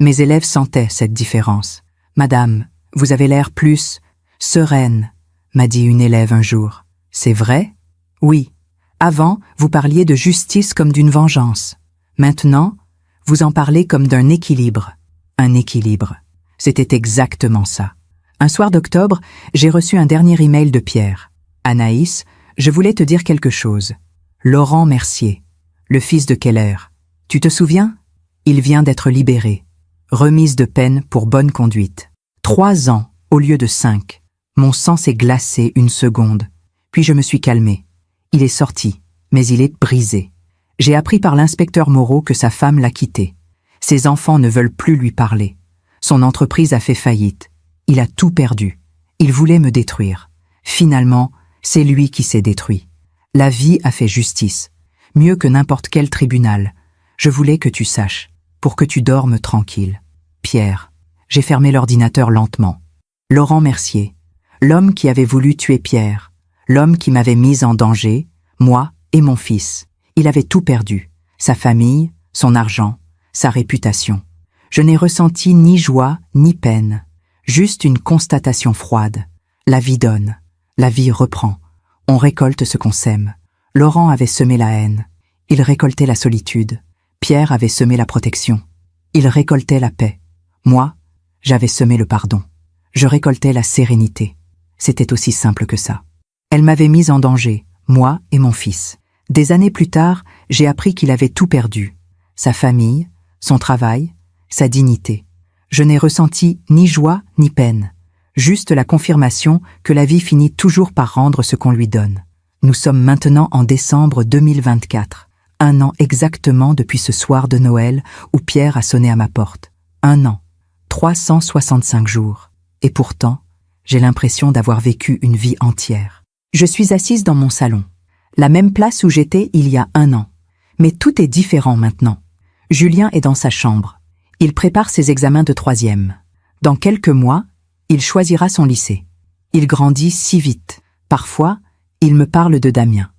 Mes élèves sentaient cette différence. « Madame, vous avez l'air plus sereine », m'a dit une élève un jour. « C'est vrai ?»« Oui. Avant, vous parliez de justice comme d'une vengeance. Maintenant, vous en parlez comme d'un équilibre. » Un équilibre. C'était exactement ça. Un soir d'octobre, j'ai reçu un dernier email de Pierre. « Anaïs, je voulais te dire quelque chose. Laurent Mercier, le fils de Keller. Tu te souviens? Il vient d'être libéré. Remise de peine pour bonne conduite. 3 ans au lieu de 5. Mon sang s'est glacé une seconde. Puis je me suis calmée. Il est sorti, mais il est brisé. J'ai appris par l'inspecteur Moreau que sa femme l'a quitté. Ses enfants ne veulent plus lui parler. Son entreprise a fait faillite. Il a tout perdu. Il voulait me détruire. Finalement, c'est lui qui s'est détruit. La vie a fait justice. Mieux que n'importe quel tribunal. Je voulais que tu saches, pour que tu dormes tranquille. Pierre, j'ai fermé l'ordinateur lentement. Laurent Mercier, l'homme qui avait voulu tuer Pierre, l'homme qui m'avait mise en danger, moi et mon fils. Il avait tout perdu, sa famille, son argent, sa réputation. Je n'ai ressenti ni joie ni peine, juste une constatation froide. La vie donne, la vie reprend. On récolte ce qu'on sème. Laurent avait semé la haine. Il récoltait la solitude. Pierre avait semé la protection. Il récoltait la paix. Moi, j'avais semé le pardon. Je récoltais la sérénité. C'était aussi simple que ça. Elle m'avait mise en danger, moi et mon fils. Des années plus tard, j'ai appris qu'il avait tout perdu. Sa famille, son travail, sa dignité. Je n'ai ressenti ni joie ni peine. Juste la confirmation que la vie finit toujours par rendre ce qu'on lui donne. Nous sommes maintenant en décembre 2024. 1 an exactement depuis ce soir de Noël où Pierre a sonné à ma porte. 1 an. 365 jours. Et pourtant, j'ai l'impression d'avoir vécu une vie entière. Je suis assise dans mon salon. La même place où j'étais il y a 1 an. Mais tout est différent maintenant. Julien est dans sa chambre. Il prépare ses examens de 3e. Dans quelques mois, il choisira son lycée. Il grandit si vite. Parfois, il me parle de Damien.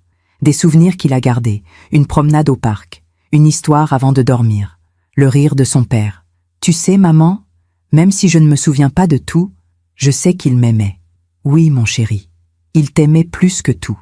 Des souvenirs qu'il a gardés, une promenade au parc, une histoire avant de dormir, le rire de son père. Tu sais, maman, même si je ne me souviens pas de tout, je sais qu'il m'aimait. Oui, mon chéri, il t'aimait plus que tout.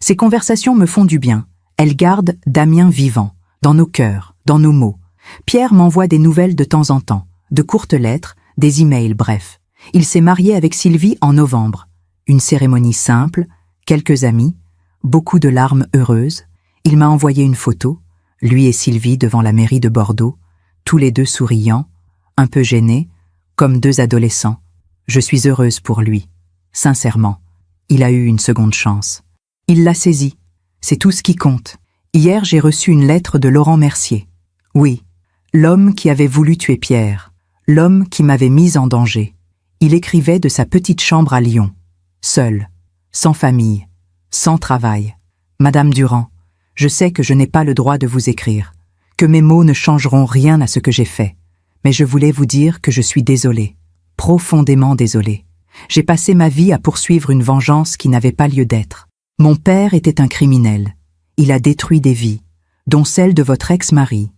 Ces conversations me font du bien. Elles gardent Damien vivant, dans nos cœurs, dans nos mots. Pierre m'envoie des nouvelles de temps en temps, de courtes lettres, des emails, bref. Il s'est marié avec Sylvie en novembre. Une cérémonie simple, quelques amis, beaucoup de larmes heureuses. Il m'a envoyé une photo, lui et Sylvie devant la mairie de Bordeaux, tous les deux souriants, un peu gênés, comme 2 adolescents. Je suis heureuse pour lui. Sincèrement, il a eu une seconde chance. Il l'a saisie. C'est tout ce qui compte. Hier, j'ai reçu une lettre de Laurent Mercier. Oui, l'homme qui avait voulu tuer Pierre, l'homme qui m'avait mise en danger. Il écrivait de sa petite chambre à Lyon, seul, sans famille, sans travail. Madame Durand, Je sais que je n'ai pas le droit de vous écrire, que mes mots ne changeront rien à ce que j'ai fait, mais je voulais vous dire que je suis désolée, profondément désolée. J'ai passé ma vie à poursuivre une vengeance qui n'avait pas lieu d'être. Mon père était un criminel. Il a détruit des vies, dont celle de votre ex-mari.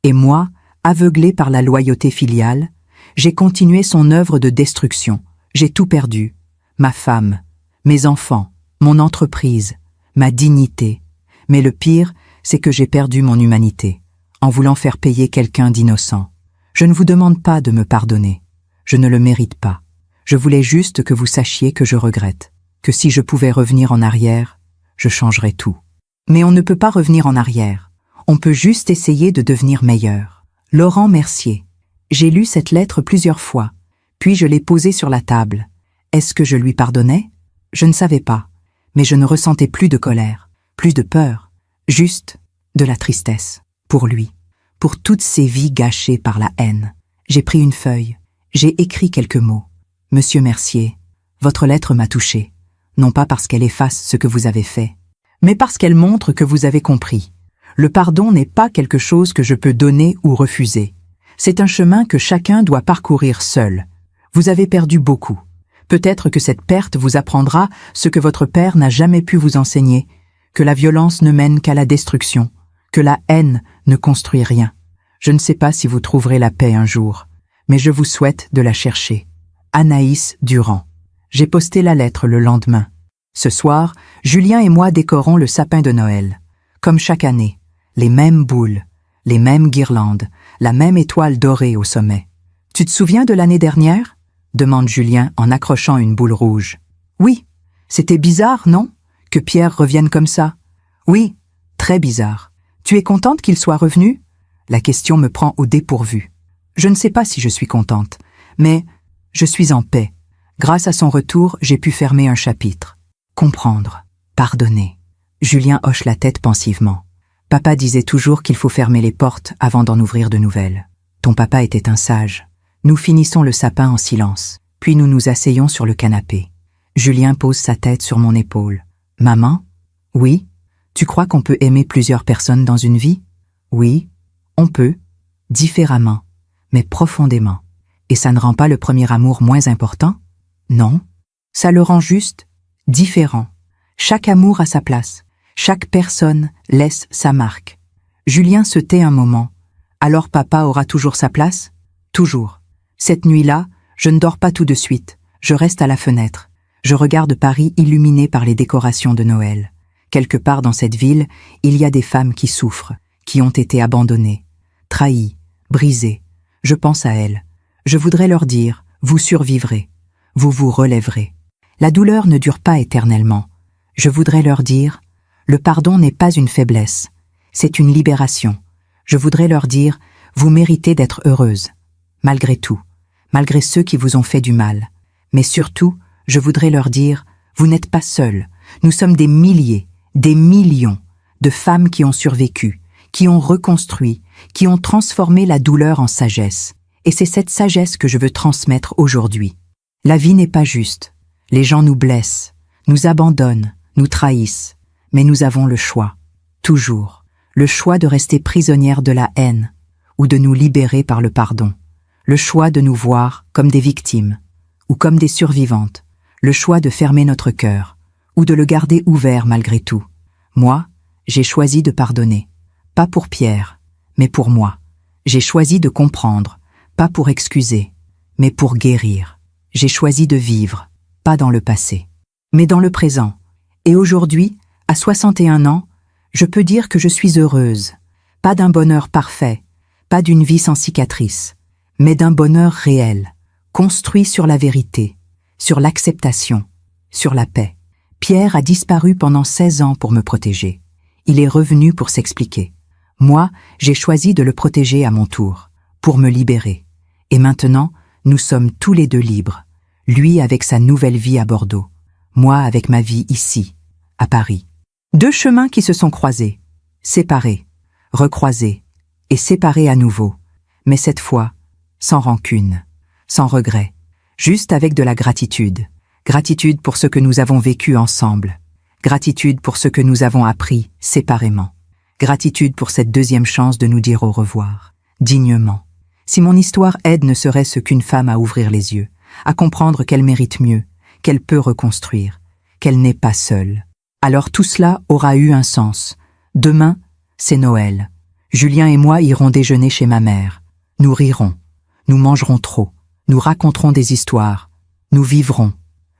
Et moi, aveuglée par la loyauté filiale, j'ai continué son œuvre de destruction. J'ai tout perdu. Ma femme, mes enfants, mon entreprise, ma dignité. Mais le pire, c'est que j'ai perdu mon humanité, en voulant faire payer quelqu'un d'innocent. Je ne vous demande pas de me pardonner. Je ne le mérite pas. Je voulais juste que vous sachiez que je regrette, que si je pouvais revenir en arrière, je changerais tout. Mais on ne peut pas revenir en arrière. On peut juste essayer de devenir meilleur. Laurent Mercier. J'ai lu cette lettre plusieurs fois, puis je l'ai posée sur la table. Est-ce que je lui pardonnais? Je ne savais pas, mais je ne ressentais plus de colère, plus de peur, juste de la tristesse, pour lui, pour toutes ces vies gâchées par la haine. J'ai pris une feuille, j'ai écrit quelques mots. Monsieur Mercier, votre lettre m'a touché, non pas parce qu'elle efface ce que vous avez fait, mais parce qu'elle montre que vous avez compris. Le pardon n'est pas quelque chose que je peux donner ou refuser. C'est un chemin que chacun doit parcourir seul. Vous avez perdu beaucoup. Peut-être que cette perte vous apprendra ce que votre père n'a jamais pu vous enseigner, que la violence ne mène qu'à la destruction, que la haine ne construit rien. Je ne sais pas si vous trouverez la paix un jour, mais je vous souhaite de la chercher. Anaïs Durand. J'ai posté la lettre le lendemain. Ce soir, Julien et moi décorons le sapin de Noël. Comme chaque année, les mêmes boules, les mêmes guirlandes, la même étoile dorée au sommet. « Tu te souviens de l'année dernière ?» demande Julien en accrochant une boule rouge. « Oui, c'était bizarre, non? Que Pierre revienne comme ça. »« Oui, très bizarre. Tu es contente qu'il soit revenu ?» La question me prend au dépourvu. Je ne sais pas si je suis contente, mais je suis en paix. Grâce à son retour, j'ai pu fermer un chapitre. Comprendre, pardonner. Julien hoche la tête pensivement. Papa disait toujours qu'il faut fermer les portes avant d'en ouvrir de nouvelles. Ton papa était un sage. Nous finissons le sapin en silence, puis nous nous asseyons sur le canapé. Julien pose sa tête sur mon épaule. Maman? Oui? Tu crois qu'on peut aimer plusieurs personnes dans une vie? Oui, on peut, différemment, mais profondément. Et ça ne rend pas le premier amour moins important? Non. Ça le rend juste différent. Chaque amour a sa place. Chaque personne laisse sa marque. Julien se tait un moment. Alors papa aura toujours sa place? Toujours. Cette nuit-là, je ne dors pas tout de suite. Je reste à la fenêtre. Je regarde Paris illuminé par les décorations de Noël. Quelque part dans cette ville, il y a des femmes qui souffrent, qui ont été abandonnées, trahies, brisées. Je pense à elles. Je voudrais leur dire, vous survivrez, vous vous relèverez. La douleur ne dure pas éternellement. Je voudrais leur dire, le pardon n'est pas une faiblesse, c'est une libération. Je voudrais leur dire, vous méritez d'être heureuse, malgré tout, malgré ceux qui vous ont fait du mal. Mais surtout, je voudrais leur dire, vous n'êtes pas seuls, nous sommes des milliers, des millions de femmes qui ont survécu, qui ont reconstruit, qui ont transformé la douleur en sagesse. Et c'est cette sagesse que je veux transmettre aujourd'hui. La vie n'est pas juste. Les gens nous blessent, nous abandonnent, nous trahissent. Mais nous avons le choix, toujours, le choix de rester prisonnières de la haine ou de nous libérer par le pardon. Le choix de nous voir comme des victimes ou comme des survivantes. Le choix de fermer notre cœur ou de le garder ouvert malgré tout. Moi, j'ai choisi de pardonner. Pas pour Pierre, mais pour moi. J'ai choisi de comprendre, pas pour excuser, mais pour guérir. J'ai choisi de vivre, pas dans le passé, mais dans le présent. Et aujourd'hui, à 61 ans, je peux dire que je suis heureuse. Pas d'un bonheur parfait, pas d'une vie sans cicatrices, mais d'un bonheur réel, construit sur la vérité, sur l'acceptation, sur la paix. Pierre a disparu pendant 16 ans pour me protéger. Il est revenu pour s'expliquer. Moi, j'ai choisi de le protéger à mon tour, pour me libérer. Et maintenant, nous sommes tous les deux libres. Lui avec sa nouvelle vie à Bordeaux, moi avec ma vie ici, à Paris. Deux chemins qui se sont croisés, séparés, recroisés, et séparés à nouveau, mais cette fois, sans rancune, sans regret, juste avec de la gratitude. Gratitude pour ce que nous avons vécu ensemble, gratitude pour ce que nous avons appris séparément. Gratitude pour cette deuxième chance de nous dire au revoir, dignement. Si mon histoire aide ne serait-ce qu'une femme à ouvrir les yeux, à comprendre qu'elle mérite mieux, qu'elle peut reconstruire, qu'elle n'est pas seule, alors tout cela aura eu un sens. Demain, c'est Noël. Julien et moi irons déjeuner chez ma mère. Nous rirons, nous mangerons trop, nous raconterons des histoires, nous vivrons,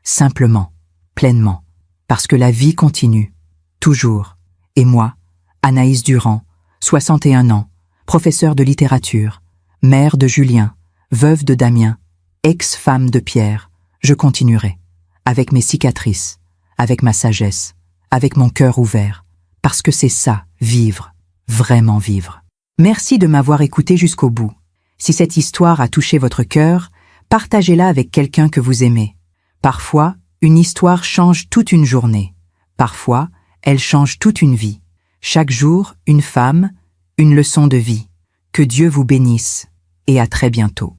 simplement, pleinement, parce que la vie continue, toujours. Et moi, Anaïs Durand, 61 ans, professeure de littérature, mère de Julien, veuve de Damien, ex-femme de Pierre, je continuerai, avec mes cicatrices, avec ma sagesse, avec mon cœur ouvert, parce que c'est ça, vivre, vraiment vivre. Merci de m'avoir écouté jusqu'au bout. Si cette histoire a touché votre cœur, partagez-la avec quelqu'un que vous aimez. Parfois, une histoire change toute une journée. Parfois, elle change toute une vie. Chaque jour, une femme, une leçon de vie. Que Dieu vous bénisse et à très bientôt.